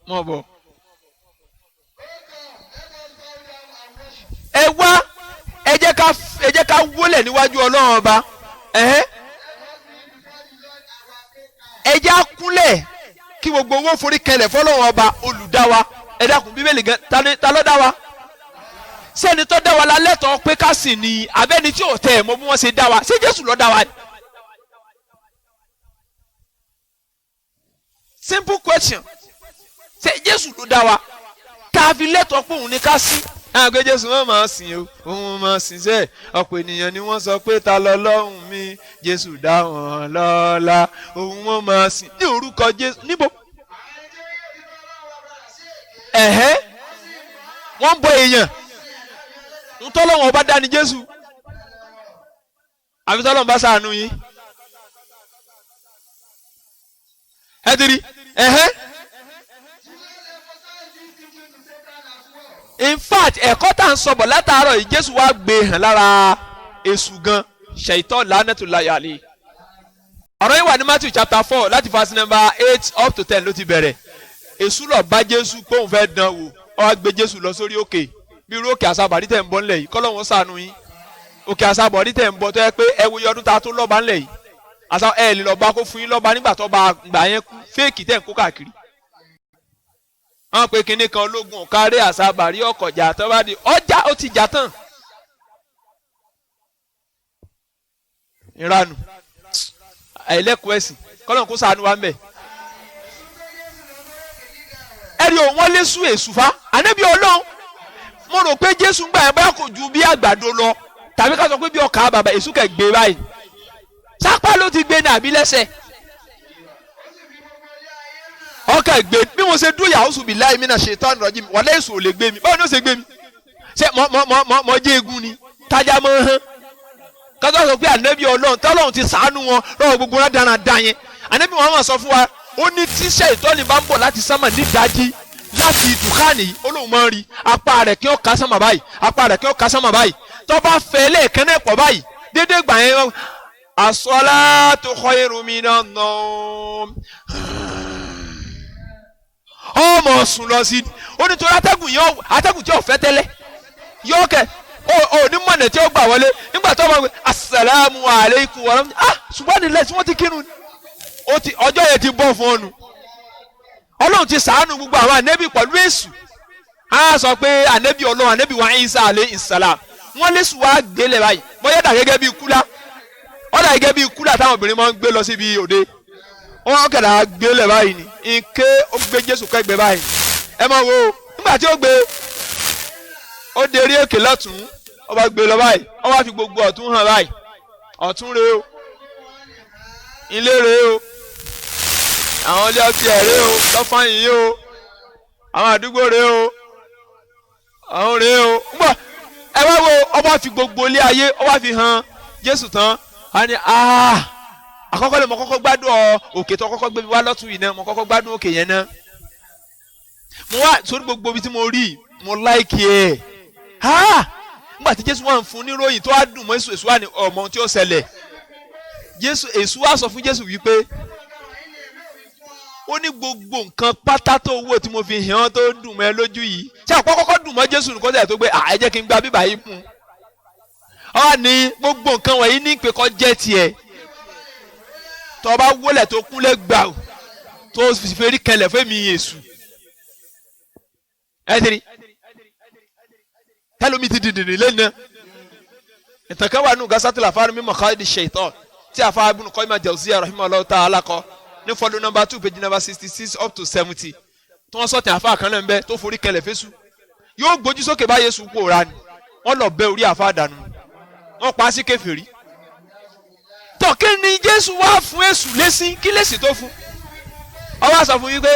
mọ̀ bọ̀. ẹ wá ẹ jẹ́ ká wólẹ̀ níwájú ọlọ́run ọba ẹ jẹ́ á kúnlẹ̀ kí gbogbo owó forí kẹlẹ̀ fọlọ́run ọba olùdáwa ẹ dákun bíbélì gan ta ló dá wa sẹ́ni tó dá wa la lẹ́tọ̀ọ́ pé ká sìn ní abẹ́ni tí ò tẹ̀ mọ́ bí wọ́n ṣe dá wa ṣé Jésù ló dá wa ni. Simple question ṣé Jésù ló dá wa ká fi lẹ́tọ̀ọ́ pé òun ni ká sìn. àgbẹ̀ Jésù wọn máa sìn o òun máa sìn sẹ́ ọ̀pọ̀ ènìyàn ni wọ́n sọ pé ta lọ́lọ́run mi Jésù dá wọn lọ́lá òun wọn máa sìn ní orúkọ Jésù níbo. wọ́n ń bọ èèyàn ntọ́lọ́wọ́n ọba dání Jésù àfi tọ́lọ́wọ́n bá ṣàánú yín ẹ ti rí in fact ẹ̀kọ́ tá à ń sọ̀bọ̀ látàárọ̀ yìí Jésù wá gbé hàn lára èṣù gan ṣèitán lánàtúláyà àlè ọ̀rọ̀ yìí wà ní Matthew chapter 4 láti verse number 8 up to 10 ló ti bẹ̀rẹ̀ èṣù lọ bá Jésù pé òun fẹ́ dán wò ó wá gbé Jésù lọ sórí òkè bí irú òkè àsàbàdí tẹ̀ ń bọ́ ńlẹ̀ yìí kọ́lọ́hún ṣàánú yín òkè àsàbàdí tẹ̀ ń bọ́ tó yẹ pé ẹ wo iye ọdún ta tó lọ́ba ńlẹ̀ yìí àṣà ẹ lè lọ́ba kó fún yín lọ́ba nígbà tó bá gbà yẹn kú fẹ́ẹ̀kì tẹ̀ ń kó káàkiri. wọ́n pe kinní kan ológun ọ̀kárẹ́ àsàbàrí ọkọ̀jà tó bá di ọjà ó ti jà tán. ìranù àìlẹ́kùn ẹ̀sìn kọ́lọ́hún kó ṣàánú wa ń bẹ̀. ẹ̀rí o wọ́n lé sú èṣù fa ànábì Ọlọ́run mo rò pé Jésù ń gbà yẹn báyà kò ju bí àgbàdo lọ tàbí ká sọ pé bí ọkà bàbà èṣù kẹ̀ gbé báyìí sápá ló ti gbé ní àbí lẹ́sẹ̀ ọkà gbé bí mo ṣe dúró yàrá òṣùbí láì mí náà ṣe tán rọjí mi wọlé èṣù ò lè gbé mi báwo ni ó ṣe gbé mi ṣe mọ jẹ́ egun ni tájà mọ́ hán ká sọ pé ànábì Ọlọ́run tọ́lọ́run ti ṣàánú wọn lọ́wọ́ gbogbo wọn dáradára yẹn ànábì wọn máa sọ fún wa ó ní tíṣẹ́ ìtọ́ni bá ń bọ̀ láti sánmà nídàájí láti dùkánì yìí olóhùn máa ń rí apá rẹ̀ kí ó ká sánmà báyìí apá rẹ̀ kí ó ká sánmà báyìí tó bá fẹ́ lẹ́ẹ̀kan náà pọ̀ báyìí déédéé gbà yẹn as-salatu khayrun minan nawm ọmọ sùn lọ sí ó ní torí atẹ́gùn tí ò fẹ́ tẹ́lẹ̀ yóò kẹ́ ó ní mọ̀nà tí ó gbà wọlé nígbà tó bá wọ assalamu alaykum wa rahmatullahi ṣùgbọ́n nílẹ̀ tí wọ́n ti kírun ọjọ́ yẹn ti bọ́ fún ọnu Ọlọ́run ti ṣàánú gbogbo àwọn ànẹ́bí pẹ̀lú èṣù á sọ pé ànẹ́bí Ọlọ́run ànẹ́bí wa Isa alayhi salam wọ́n lẹ́sù wá gbélé báyìí bóyá dà gẹ́gẹ́ bíi kúlá ọ̀dà gẹ́gẹ́ bíi kúlá táwọn obìnrin máa ń gbé lọ síbi òde wọ́n kẹ̀dà gbélé báyìí ni ike ó gbé Jésù kẹ́gbẹ́ báyìí ẹ máa wo nígbà tí ó gbé ó dérí èkè lọ́tún ó bá gbé lọ báyìí ó wá fi gbogbo ọ̀tún hàn báyìí ọ̀tún rèé o ilé rèé o àwọn ilé ọtí ẹ̀ rèé o lọ́fàáyìn yìí o àwọn àdúgbò rèé o àwọn rèé o gbọ́ ẹ wá wo ọba fi gbogbo ilé ayé ọba fi hàn Jésù tán a ní àkọ́kọ́ lè mọ kọ́kọ́ gbádùn òkè tó kọ́kọ́ gbé mi wá lọ́tún yìí náà mo kọ́kọ́ gbádùn òkè yẹn náà mo wá sórí gbogbo ibi tí mo rí mo láìkì ẹ̀ nígbà tí Jésù wà ń fún níròyìn tó wá dùn mọ́ èṣù wà ní ọmọ tí ó ṣẹlẹ̀ èṣù wá sọ fún Jésù wípé ó ní gbogbo nǹkan pátá tó wò tí mo fi hàn án tó dùn mọ́ ẹ lójú yìí ṣé àpò kọ́kọ́ dùn mọ́ Jésù nìkan tẹ̀ tó gbé ẹ jẹ́ kí n gba bíbá yìí fún un ọ ní gbogbo nǹkan wọ̀nyí ní pé kọ́ jẹ́ tiẹ̀ tó bá wọlé tó kúnlẹ̀ gbà tó fẹ́rí kẹlẹ̀ fún mi èṣù ẹ tẹ́lẹ̀ tẹ́lómi ti dìndìnrín lẹ́nu ìtàn kan wà nínú Ghasatul Afari min Maqaidi Shaitan tí àfa Ibn Qayyim al-Jawziyya rahimahullahu ta'ala kọ ní fọdún number 2 page number 66 up to 70 tí wọ́n sọ̀tẹ̀ àfa kan náà ń bẹ tó forí kẹlẹ̀ fésù yóò gbójú sókè bá Jésù pòórá ni wọ́n lọ bẹ orí àfa dànù wọ́n pa á sí kèfèrí. tọ́kí ni Jésù wá fún Èṣù lẹ́sìn kí lẹ́sìn tó fún ọ wá sọ fún yín pé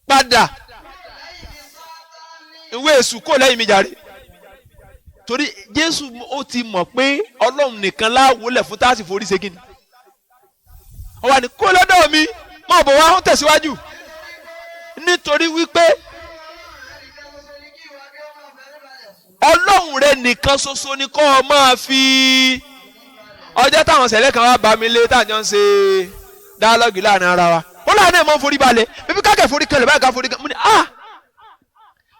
padà ìwé Èṣù kò lẹ́yìn mi jàre torí Jésù ó ti mọ̀ pé Ọlọ́run nìkan láwọlẹ̀ fún táàsì forí ṣe kíni ó wà ní kó lọ́dọ̀ mi mọ̀ bọ̀ wá ń tẹ̀síwájú nítorí wípé Ọlọ́run rẹ nìkan ṣoṣo ni kó o máa fi ọjọ́ táwọn ṣẹlẹ̀ kan wá bá mi lé táwọn jọ ń ṣe dáálọ́gì láàrin ara wa ó láàrin ẹ̀ mọ́ forí balẹ̀ bíbí káàkiri forí kẹlẹ̀ báyìí ká forí kẹlẹ̀ mo ní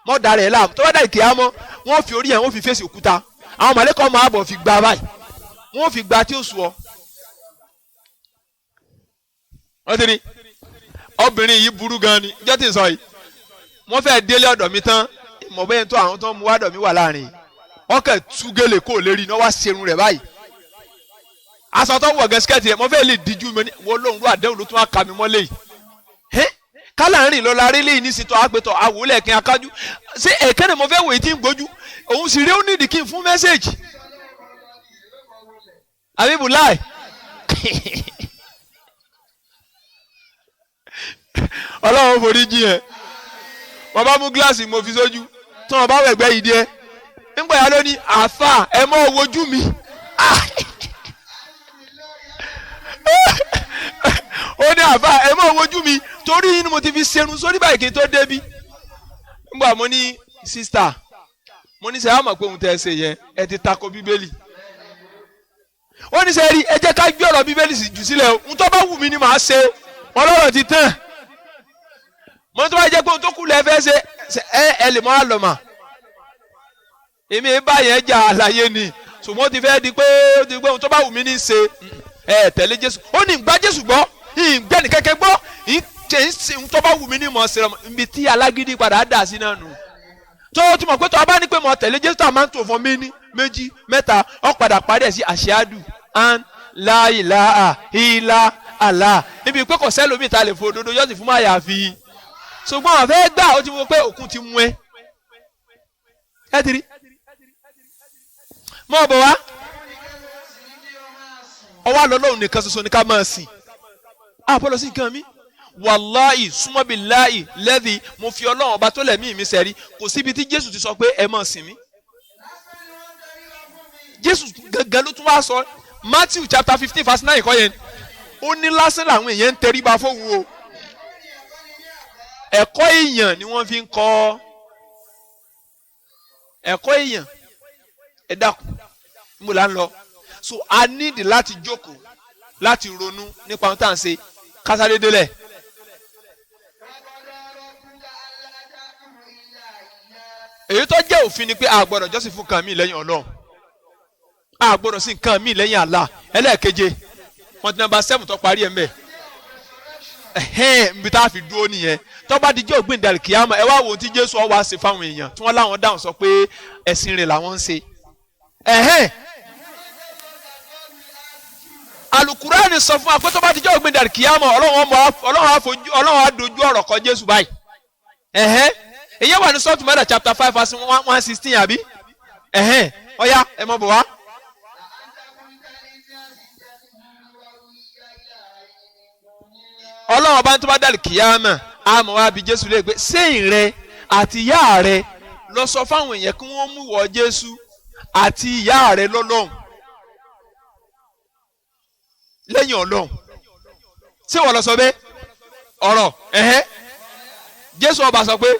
mọ́ darẹ̀ láàmú tó bá dà ìkìyà mọ́ wọ́n fi orí yẹn wọ́n fi fèsì òkúta àwọn mọ̀lẹ́kọ̀ máa bọ̀ fi gba báyìí wọ́n fi gba tí ó sùn ọ́. wọ́n ti ní obìnrin yìí burú gan ni ìjọ́ tí ń sọ yìí wọ́n fẹ́ délé ọ̀dọ̀ mi tán mọ̀ bẹ́ẹ̀ tó àwọn tó ń mú wádọ̀ mi wà láàrin wọ́n kẹ̀ tú gèlè kó lérí ní wọ́n wá serun rẹ̀ báyìí aṣọ tó wọ̀ gẹ́síkẹ́tì rẹ̀ wọ́n fẹ́ lè díjú mi wọ́n lóhùn ló àdéhùn ló tún wá ka mi mọ́lẹ̀ yìí kálá ń rìn lọ́la rí lẹ́yìn nísìtọ́ àgbẹ̀tọ̀ àwòlẹ̀ kí n akájú ṣé èké ni mo fẹ́ wòye tí ń gbójú òun sì rí ó nídìí kí n fún mẹ́sẹ̀gì àbíbù láì Ọlọ́run forí jì ẹ́ wọ́n bá mú gíláàsì mo fi sójú tí wọ́n bá wẹ̀gbẹ́ yìí díẹ̀ nígbà yà ló ní àáfà ẹ mọ́ wojú mi ó ní àáfà ẹ mọ́ wojú mi torí inú mo ti fi serun sórí báyìí kí n tó débi nígbà mo ní sísítà mo ní sẹ́ àmọ̀ pé òun tẹ́ ẹ ṣe yẹn ẹ ti tako bíbélì ó ní sẹ́ rí ẹ jẹ́ ká gbé ọ̀rọ̀ bíbélì jù sílẹ̀ ohun tó bá wù mí ni màá ṣe ọlọ́rọ̀ ti tán mo tó bá jẹ́ pé ohun tó kù lẹ́ fẹ́ ṣe ẹ lè mọ́ àlọ́ mà èmi bá yẹn jà àlàyé ni ṣùgbọ́n ó ti fẹ́ di pé ohun tó bá wù mí ní ṣe ẹ tẹ̀lé Jésù ó ní ìgbà Jésù gbọ́ ìgbẹ́ni kẹ́kẹ́ gbọ́ ohun tó bá wù mí ní mọ̀ ṣe ibi tí alágídí padà dà sí náà nù tó o ti mọ̀ pé tó o bá ní pé mo tẹ̀lé Jésù tó a máa ń tò fún mi ní méjì mẹ́ta ó padà parí ẹ̀ sí àṣíádù an la ilaha illa Allah níbi pé kò sẹ́lómi ta lè fo òdodo yóò sì fún máa yà fi ṣùgbọ́n àwọn fẹ́ gbà ó ti mọ̀ pé òkun ti mú ẹ ti rí mọ́ bọ̀ wá ọwọ́ àlọ́lọ́run nìkan ṣoṣo ní ká máa sìn àbọ̀lọ́ sí nǹkan mi wàláì súnmọ́bìláì lẹ́dí mo fi Ọlọ́run ọba tó lẹ̀mí mi sẹ́rí kò síbi tí Jésù ti sọ pé ẹ máa sìn mí Jésù gẹ́gẹ́ ló tún wá sọ Matthew chapter 15 verse 9 kọ́ yẹn ó ní lásán làwọn èèyàn ń tẹríba fóun o ẹ̀kọ́ èèyàn ni wọ́n fi ń kọ́ ẹ̀kọ́ èèyàn ẹ dákun mo là ń lọ so a need láti jókòó láti ronú nípa ohun tá à ń ṣe kásáré délẹ̀. èyí tó jẹ́ òfin ni pé a gbọ́dọ̀ jọ́sìn fún nǹkan míì lẹ́yìn Ọlọ́run a gbọ́dọ̀ sí nǹkan míì lẹ́yìn Allah ẹlẹ́ẹ̀keje wọn ti nọ́mbà 7 tó parí ẹ̀ mbẹ́ nbí tá a fi dúró nìyẹn tó bá di jẹ́ ògbìn dàrí kìámà ẹ wá wo ohun tí Jésù ọ wá ṣe fáwọn èèyàn tí wọ́n láwọn dáhùn sọ pé ẹ̀sìn rẹ̀ làwọn ń ṣe Alukurani sọ fún wa pé tó bá di jẹ́ ògbìn dàrí kìámà Ọlọ́run á dojú ọ̀rọ̀ kọ Jésù báyìí èyí wà ní sọ́ọ̀tù mẹ́ta chapter 5 verse 116 àbí ọ̀ya ẹ mọ̀ bọ̀ wá. Ọlọ́run ọba tó bá dàlí kìyàmà àmọ́ wa bí Jésù lè gbé sẹ́yìn rẹ àti ìyá rẹ lọ sọ fáwọn èèyàn kí wọ́n mú wọ Jésù àti ìyá rẹ lọ́lọ́run lẹ́yìn Ọlọ́run ṣé wọ́n lọ sọ bẹ́ẹ̀ ọ̀rọ̀ Jésù ọba sọ pé.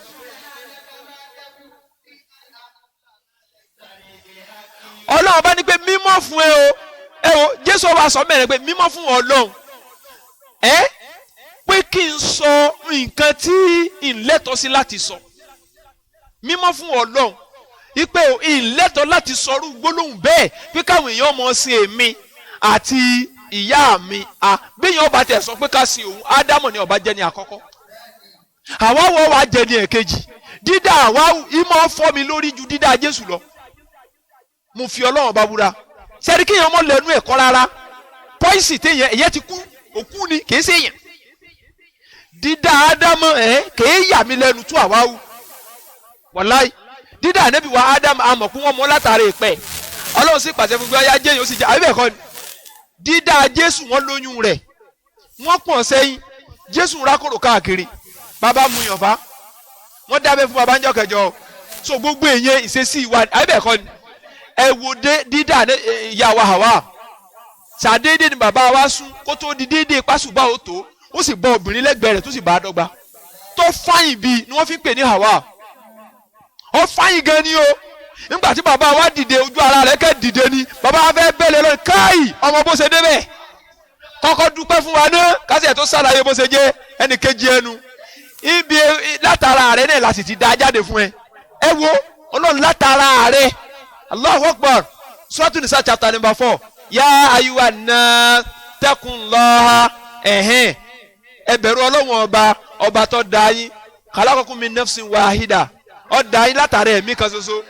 Ọlọ́run bá ní pé mímọ́ fún ẹ o Jésù ọba sọ mẹ́rin pé mímọ́ fún Ọlọ́run pé kí n sọ nǹkan tí ìlẹ́tọ̀ sí láti sọ mímọ́ fún Ọlọ́run ipe ìlẹ́tọ̀ láti sọrú gbólóhùn bẹ́ẹ̀ pé káwọn èèyàn mọ̀ sí èmi àti ìyá mi bíyàn ọba tẹ̀ sọ pé ká sin òun Ádámù ni ọba jẹ́ ní àkọ́kọ́ àwa wọ́n wá jẹ́ ní ẹ̀kejì dídá àwa ìmọ̀ fọ́ mi lórí ju dídá Jésù lọ mo fi Ọlọ́run bá búra sẹ́ni kéèyàn ọmọ lẹ́nu ẹ̀kọ́ rárá pọ́ìsì téèyàn ẹ̀yẹ́ ti kú òkú ni kìí ṣe èèyàn dídá ádámù kìí yà mí lẹ́nu tú àwáwú wàláì dídá ànábì wa ádámù àmọ̀ kún wọn mọ́ látàrí ìpẹ́ Ọlọ́run sì pàṣẹ fún gbọ́yà jẹ́ yóò sì jẹ́ àbí ẹ̀kọ́ ni dídá Jésù wọn lóyún rẹ̀ wọ́n pọ̀n sẹ́yìn Jésù rákòrò káàkiri bàbá mu yànfà wọ́n dábẹ́ fún bàbá ńjọ́ kẹjọ so gbogbo èèyàn ìṣesí ìwà àbí ẹ̀kọ́ ni ẹ wo dídá ìyá wa Háwà ṣàdédé ni bàbá wa sún kó tó di déédéé pásùbà ó tó ó sì bọ́ obìnrin lẹ́gbẹ̀ẹ́ rẹ̀ tó sì bá a dọ́gba tó fáyìn bíi ni wọ́n fi ń pè ní Háwà ó fáyìn gan ni o nígbà tí bàbá wa dìde ojú ara rẹ̀ kẹ́ dìde ni bàbá wa fẹ́ bẹ́lẹ̀ lọ káì ọmọ bó ṣe débẹ̀ kọ́kọ́ dúpẹ́ fún wa náà kásẹ̀ tó ṣàlàyé bó ṣe jẹ́ ẹnì kejì ẹnu ibi látara rẹ̀ náà la sì ti dá jáde fún ẹ wo Ọlọ́run látara rẹ̀ Allahu Akbar Suratu Nisa chapter number 4 ya ayuwa na taqullaha ẹ bẹ̀rù Ọlọ́run ọba tó dá yín khalaqakum min nafsin wahida ó dá yín látara ẹ̀mí kan ṣoṣo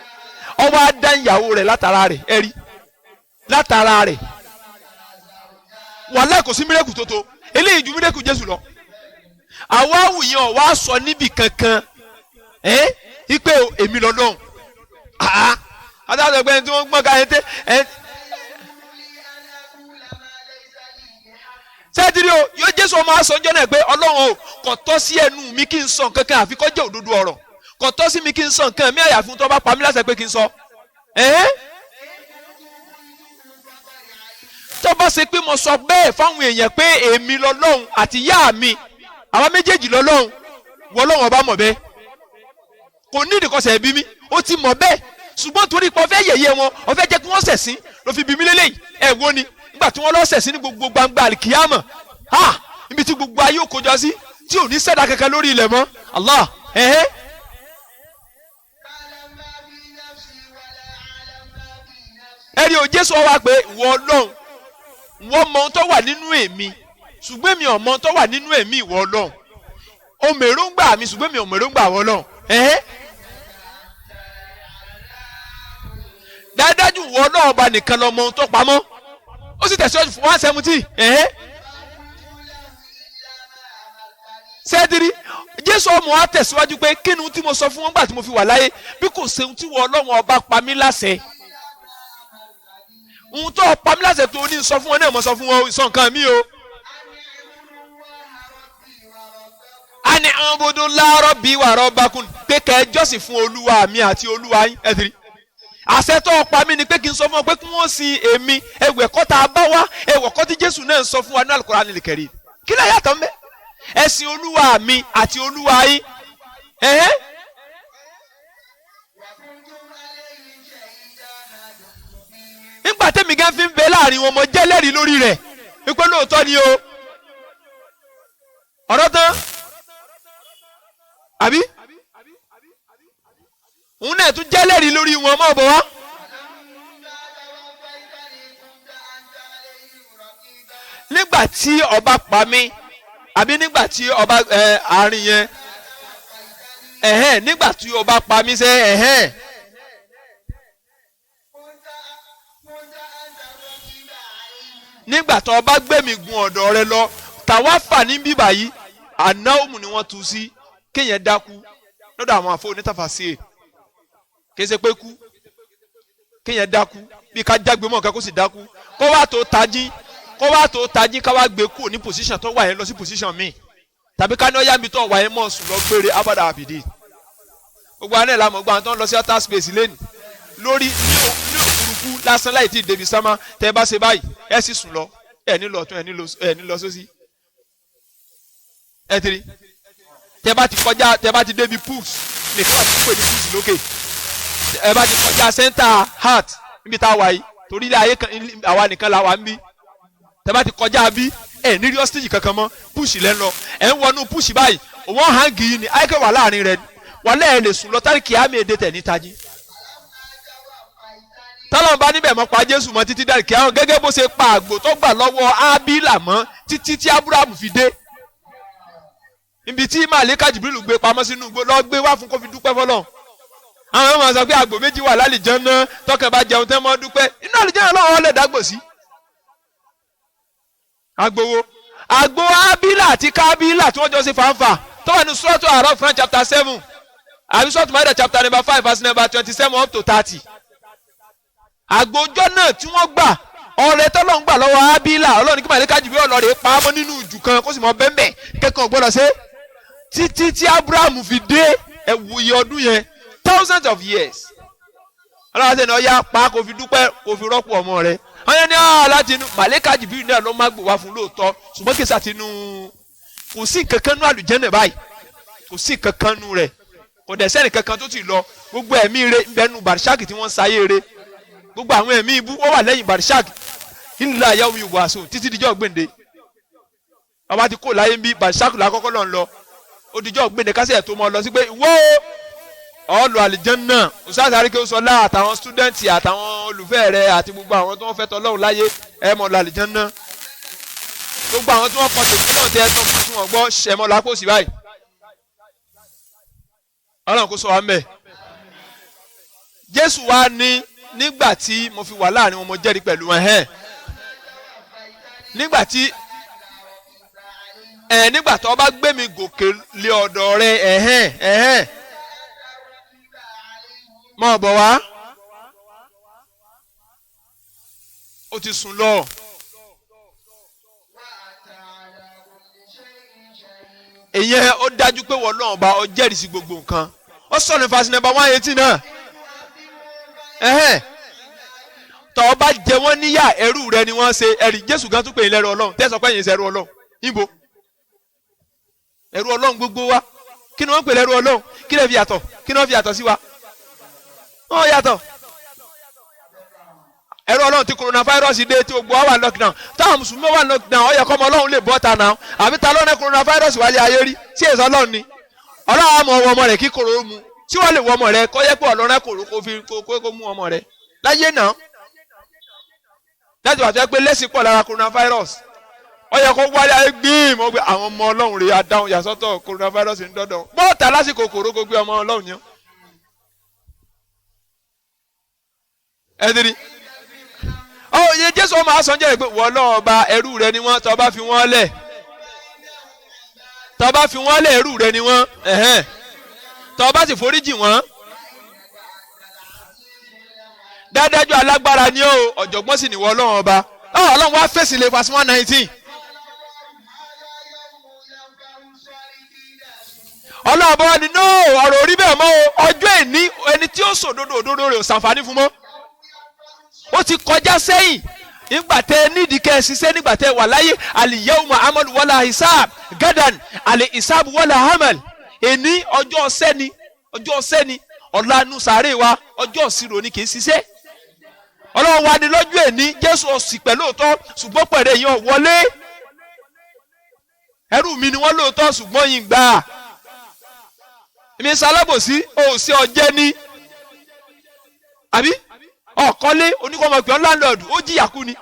ó wá dá ìyàwó rẹ̀ látara rẹ̀ ẹ̀rí látara rẹ̀ wàláhì kò sí mírèkù tó tó eléyìí ju mírèkù Jésù lọ àwa àwùyàn wá sọ níbi kankan ipe èmi lọ́lọ́run adájọ́ ẹgbẹ́ tí wọ́n gbọ́n ká sẹ́dírí o yóò Jésù ọmọ asọ́njọ́ náà pé Ọlọ́run o kò tọ́ sí ẹnu mi kí n sọ nǹkan kan àfi kó jẹ́ òdodo ọ̀rọ̀ kò tọ́ sí mi kí n sọ nǹkan mi àyàfi tó bá pa mí láṣẹ pé kí n sọ. tó bá ṣe pé mo sọ bẹ́ẹ̀ fáwọn èèyàn pé èmi lọ́lọ́run àti ìyá mi àwọn méjèèjì lọ́lọ́run wọ́n lọ́wọ́ ọba mọ̀ bẹ́ẹ̀ kò ní ìdíkọ̀sẹ̀ bí mi ó ti mọ̀ bẹ́ẹ̀ ṣùgbọ́n torí pé ó fẹ́ yẹ̀yẹ́ wọn ó fẹ́ jẹ́ kí wọ́n ṣẹ̀sín ló fi bí mi lélẹ́yìí ẹ̀ wo ni nígbà tí wọ́n lọ ṣẹ̀sín ní gbogbo gbangba àlìkìyàmọ̀ níbi tí gbogbo ayé ò kójọ sí tí ò ní ṣẹ̀dá kankan lórí ilẹ̀ mọ́ Allah ẹ̀rí o Jésù wá pé ìwọ Ọlọ́run wọ́n mọ ohun tó wà nínú èmi ṣùgbọ́n mi ò mọ ohun tó wà nínú èmi ìwọ Ọlọ́run o mèròǹgbà mi ṣùgbọ́n mi ò mèròǹgbà ìwọ Ọlọ́run dájúdájú ìwọ Ọlọ́run ọba nìkan ló mọ ohun tó pamọ́ ó sì tẹ̀síwájú fún 170 sẹ́dírí Jésù ọmọ wa tẹ̀síwájú pé kí ni tí mo sọ fún wọn gbà tí mo fi wà láyé bí kò ṣe ohun tí ìwọ Ọlọ́run ọba pa mí láṣẹ ohun tó pa mí láṣẹ tó ní sọ fún wọn náà mo sọ fún wọn sọ nǹkan mi o. a ní u'budullaha rabbi wa rabbakum pé kẹ́ ẹ jọ́sìn fún Olúwa mi àti Olúwa yín ẹ̀dìrí àṣẹ tó pa mí ni pé kí n sọ fún ọ pé kí wọ́n sin èmi ẹ̀wẹ̀ kọ́ tá a bá wá ẹ̀wẹ̀ kọ́ tí Jésù náà ń sọ fún wa ní Al-Qur'anil Karim kí ló yàtọ̀ mbẹ́ ẹ̀sìn Olúwa mi àti Olúwa yín nígbà tẹ́mi gan fi ń bẹ láàrin wọn mo jẹ́lẹ́rìí lórí rẹ̀ wípé lóòótọ́ ni o ọ̀rọ̀ tán àbí òun náà tún jẹ́lẹ́rìí lórí wọn mọ́ bọ̀ wá. nígbà tí ọba pa mí àbí nígbà tí ọba àárín yẹn nígbà tí ọba pa mí sẹ́ nígbà tó ọba gbé mi gun ọ̀dọ̀ rẹ lọ tàwa fà ní bíbà yìí ànáwó ni wọ́n tu sí kéèyàn dákú lọ́dọ̀ àwọn àfọ onítàfàṣe kìí ṣe pé kú kéèyàn dákú bí ká jágbe mọ́ nǹkan kó sì dákú kó wá tó tají ká wá gbé kú ní pòsíṣàn tó wà yẹn lọ sí pòsíṣàn míì tàbí ká ní ọ̀yá mi tó wà yẹn mọ̀ sùn lọ gbére abada àbìdí gbogbo àná ìlànà gbogbo àwọn tó ń lọ sí outer space lẹ́nu lórí ní òfurufú lásán láì tí ì débi sámá tẹ́ ẹ bá ṣe báyìí ẹ sì sùn lọ ẹ ní lọ ọ̀tún ẹ ní lọ sósì ẹ tiri tẹ́ bá ti débi pools nìkan wà tí kò ní pools lókè ẹ bá ti kọjá center heart níbi tá a wà yìí torí ilé ayé àwa nìkan la wà ń bí tẹ́ bá ti kọjá bí ẹ ní rí hostage kankan mọ́ push lẹ́ ń lọ ẹ ń wọnú push báyìí òun hàn gì í ni ayíkẹ́ wà láàrin rẹ wà lẹ́ẹ̀ lè sùn lọ tàbí kí á mi èdè tẹ̀ ní tají. tọ́lọ́n bá níbẹ̀ mọ́ pa Jésù mọ́ títí dárí kí àwọn gẹ́gẹ́ bó ṣe pa àgbò tó gbà lọ́wọ́ Ábílà mọ́ títí tí Ábúráhámù fi dé. ibi tí màlíkà Jìbìrìlù gbé pamọ́ sínú igbó lọ gbé wá fún kó fi dúpẹ́ fọlọ́n àwọn ọmọ sọ pé àgbò méjì wà lálìjánnà tọkàn bá jẹun tẹ́ mọ́ dúpẹ́ inú àlìjánnà lọ́wọ́ lè dágbò sí. agbowo àgbò Ábílà àti Kábílà tí wọ́n jọ sí fanfa tó wà ní Suratu A'raf Quran chapter 7 àbí Suratu Maida chapter number 5 verse number 27 up to 30. àgbòjọ́ náà tí wọ́n gbà ọ̀rẹ́ tọ́lọ́ ń gbà lọ́wọ́ Ábílà Ọlọ́run kí màlẹ́kà Jibril ọlọ́rẹ̀ pa á mọ́ nínú ìjù kan kó sì mọ́ bẹ́ẹ̀ kẹ́kọ̀ọ́ gbọ́dọ̀ ṣe títí tí Abraham fi dé ẹ̀wòye ọdún yẹn thousands of years. Ọlọ́run ṣe ní ọya pa kò fi dúpẹ́ kò fi rọ́pò ọmọ rẹ̀ wọ́n yẹn ní láti inú màlẹ́kà Jibril náà ló má gbò wá fún lóòótọ́ ṣùgbọ́n kì í sàtinú kò sí kankan nú àlùjẹ́nà báyìí kò sí kankan nú rẹ̀ kò dẹ̀ sẹ́ni kankan tó ti lọ gbogbo ẹ̀mí rẹ̀ bẹnu Barishaki tí wọ́n ń sayé rẹ̀ gbogbo àwọn ẹ̀mí ibú wọ́n wà lẹ́yìn Barishaki ìlú àyàwó ìwò àṣọ títí dijọ́ gbèǹde ọba ti kó láyé ń bí Barishaki lákọ́kọ́ lọ́n lọ ó dijọ́ gbèǹde kásẹ̀ tó mọ́ lọ sí pé ìwọ ọ̀lù àlìjẹ́nà Ustaz Arike Sọlá àtàwọn stúdẹ̀ntì àtàwọn olùfẹ́ rẹ̀ àti gbogbo àwọn tó wọ́n fẹ́ tọ́lọ́run láyé ẹ̀ mọ̀ lọ àlìjẹ́nà gbogbo àwọn tí wọ́n kọ́ tèmi náà tẹ́ tọ́ fún wọn gbọ́ ṣẹ̀mọ́ lápò sí báyìí Ọlọ́run kó sọ wá mẹ́. Jésù wá ní nígbà tí mo fi wà láàrin wọn mo jẹ́rìí pẹ̀lú wọn nígbà tó bá gbé mi gòkè lé ọ̀dọ̀ rẹ̀ mọ̀ bọ̀ wá ó ti sùn lọ. Ìyẹn ó dájú pé wọ́n náà bá ọ jẹ́rìí sí gbogbo nǹkan ó sọ ní verse number 118 náà tọ́ ọ bá jẹ wọ́n níyà ẹrú rẹ ni wọ́n ṣe ẹ̀rí Jésù gan tún pè é lẹ́rú Ọlọ́run tẹ́sán pé ẹ̀yin ṣe ẹrú Ọlọ́run níbo ẹrú Ọlọ́run gbogbo wa kí ni wọ́n pè lẹ́rú Ọlọ́run kí lè fi yàtọ̀ kí ni wọ́n fi yàtọ̀ sí wa wọ́n yàtọ̀ ẹrú Ọlọ́run ti coronavirus dé tí gbogbo wa wà lockdown táwọn mùsùlùmí wà lockdown ó yẹ kọ́ ọmọ Ọlọ́run lè bọ́ ta náà àbí ta ló ní coronavirus wálé ayé rí sí èso Ọlọ́run ni Ọlọ́run àmọ́ ọmọ rẹ̀ kí kòrò mu tí wọ́n lè wọ ọmọ rẹ̀ kọ́ yẹ pé Ọlọ́run kòrò kó mú ọmọ rẹ̀ láyé náà láti wà tó yẹ pé lẹ́sìn pọ̀ lára coronavirus ó yẹ kó wálé ayé gbìm ó gbé àwọn ọmọ Ọlọ́run rẹ̀ adáhùn yàsọ́tọ̀ coronavirus ń dọ́dọ̀ bọ́ọ̀tà lásìkò kòrò kó gbé ọmọ Ọlọ́run yẹn. ẹ̀dìrí yẹ Jésù ọmọ asán jẹ́ pé wọ́n lọ́wọ́ ba ẹrú rẹ ni wọ́n tó bá fi wọ́n lẹ̀ ẹrú rẹ ni wọ́n tó bá sì foríjì wọ́n dáadájú alágbára ni ó ọ̀jọ̀gbọ́n sì ni wọ́n lọ́wọ́ ọba Ọlọ́run wá fèsì lé verse 119 Ọlọ́run bá wà ní no ọ̀rọ̀ orí bẹ́ẹ̀ mọ́ ọjọ́ ẹni tí ó sòdodo òdodo rẹ̀ ò sàǹfààní fún mọ́ ó ti kọjá sẹ́yìn nígbà tẹ nídìí kẹ́ ẹ ṣiṣẹ́ nígbà tẹ wà láyé al-yawma amal wala hisab gadan al-hisab wala amal èní ọjọ́ sẹ́ni ọ̀la nu sàárè wa ọjọ́ ìṣirò ni kì í ṣiṣẹ́ Ọlọ́run wa ni lọ́jọ́ èní Jésù ọ̀sì pẹ̀lú òótọ́ ṣùgbọ́n pẹ̀lẹ́ yẹn wọlé ẹrú mi ni wọ́n lóòótọ́ ṣùgbọ́n yìí gbà èmi sálábòsí òsì ọjẹ́ ní àbí ọ̀kọ́lé oníkọ́mọ̀pẹ̀ landlord ó jìyà kú ni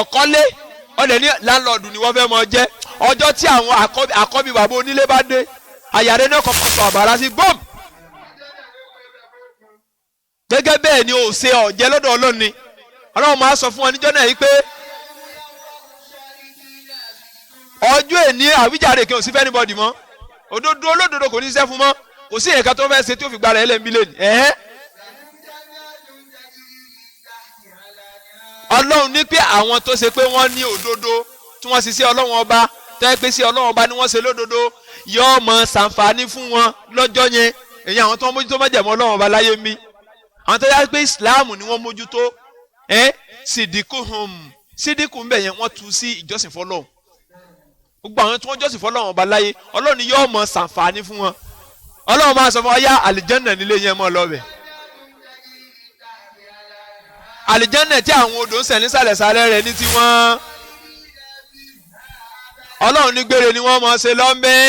ọ̀kọ́lé ọ̀dẹ̀ ní landlord ni wọ́n fẹ́ mọ jẹ́ ọjọ́ tí àwọn àkọ́bí bàbá onílé bá dé àyàrá náà kọ́kọ́ sọ àbàrà sí gbọ́m gẹ́gẹ́ bẹ́ẹ̀ ni ó ṣe ọ̀jẹ́ lọ́dọ̀ Ọlọ́run ni Ọlọ́run máa sọ fún wọn níjọ́ náà yìí pé ọjọ́ èní àwíjàre kí n ò sí fẹ́ anybody mọ́ òdodo olódodo kò ní ṣiṣẹ́ fún mọ́ kò sí ẹ̀ka tó fẹ́ ṣe tí ó fi gbára ẹlẹ́mí lẹ́nu Ọlọ́run ní pé àwọn tó ṣe pé wọ́n ní òdodo tí wọ́n ṣiṣẹ́ Ọlọ́run ọba tó yẹ pé sí Ọlọ́run ọba ni wọ́n ṣe lódodo yóò mọ ṣàǹfààní fún wọn lọ́jọ́ yẹn èyí àwọn tó ń mójútó mọ́jẹ̀mọ́ Ọlọ́run ọba láyé mi àwọn tó yẹ pé Islam ni wọ́n mójútó sídìkù ń bẹ̀ yẹn wọ́n tú sí ìjọsìn fọlọ́run gbogbo àwọn tí wọ́n jọ́sìn fọlọ́run ọba láyé Ọlọ́run ni yóò mọ ṣàǹfààní fún wọn Ọlọ́run máa sọ fún ọyá àlìjẹ́nà nílé yẹn mọ́ lọ́bẹ̀ àlìjẹ́nà tí àwọn odò ń sẹ̀ nísàlẹ̀ sálẹ̀ rẹ̀ ní tiwọn Ọlọ́run ní gbére ni wọ́n mọ̀ ṣe lọ́mbẹ́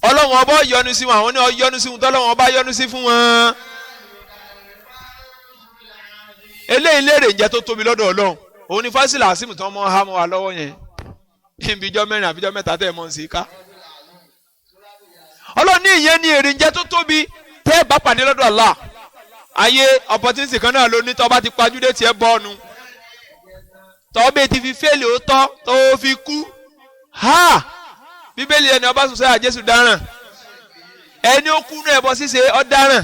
Ọlọ́run ọba yọ́nú sí wọn àwọn ní yọ́nú sí wọn tọ́lọ́run ọba yọ́nú sí fún wọn eléyìí léèrè ìjẹ́ tó tóbi lọ́dọ̀ Ọlọ́run òun ni fásitì àsìmù tí wọ́n mọ́ ha mọ́ wa lọ́wọ́ yẹn ìbíjọ́ mẹ́rin àbíjọ́ mẹ́ta tẹ́ ẹ mọ̀ sí ká. Ọlọ́run ní ìyẹn ní èrè ńjẹ́ tó tóbi tẹ́ ẹ bá pàdé lọ́dọ̀ Allah. Ayé opportunity kan náà ló ní tọ́ bá ti pajúdé tiẹ̀ bọ́ọ̀nù. Tọ́ bẹ́ẹ̀ ti fi fẹ́ẹ̀lì ó tọ́ tó fi kú. Ha! Bíbélì ẹni ọba sọ̀sẹ́ àjẹsù dáràn. Ẹni ó kú ní ẹbọ ṣíṣe ọ̀daràn.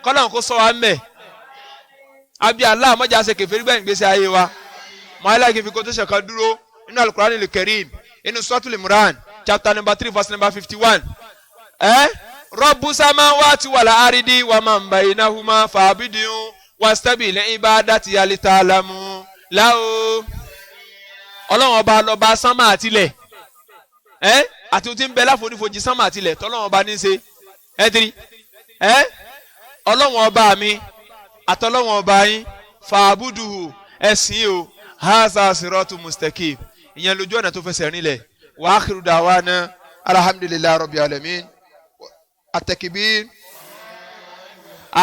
Kọ́lọ́n kó sọ wa mẹ́. Àbí Allah mọ́jà ṣe kèfèrí gbẹ̀yìn gbèsè ayé wa. Mọ̀ ayé láì kí n fi quotation kan dúró nínú Al-Qur'an al-Karim inú Suratul Imran chapter number 3 verse number 51. Rabbu samawati wal ardi wa man bainahuma fa'budhu wastabil ibadati hal ta'lamu láò. Ọlọ́run ọba lọ́ba sánmà àtilẹ̀. Àti ohun tí ń bẹ láfonífojì sánmà àtilẹ̀ tọ́lọ́run ọba ní í ṣe. Tiri. Ọlọ́run ọba mi àtọ́lọ́run ọba yín fa'budhu ẹ̀sìn o haza siratu mustaqim. Ìyẹn lójú ọ̀nà tó fẹsẹ̀ rinlẹ̀. Wa akhiru da'wana alhamdulillahi rabbil alamin. At-takbir.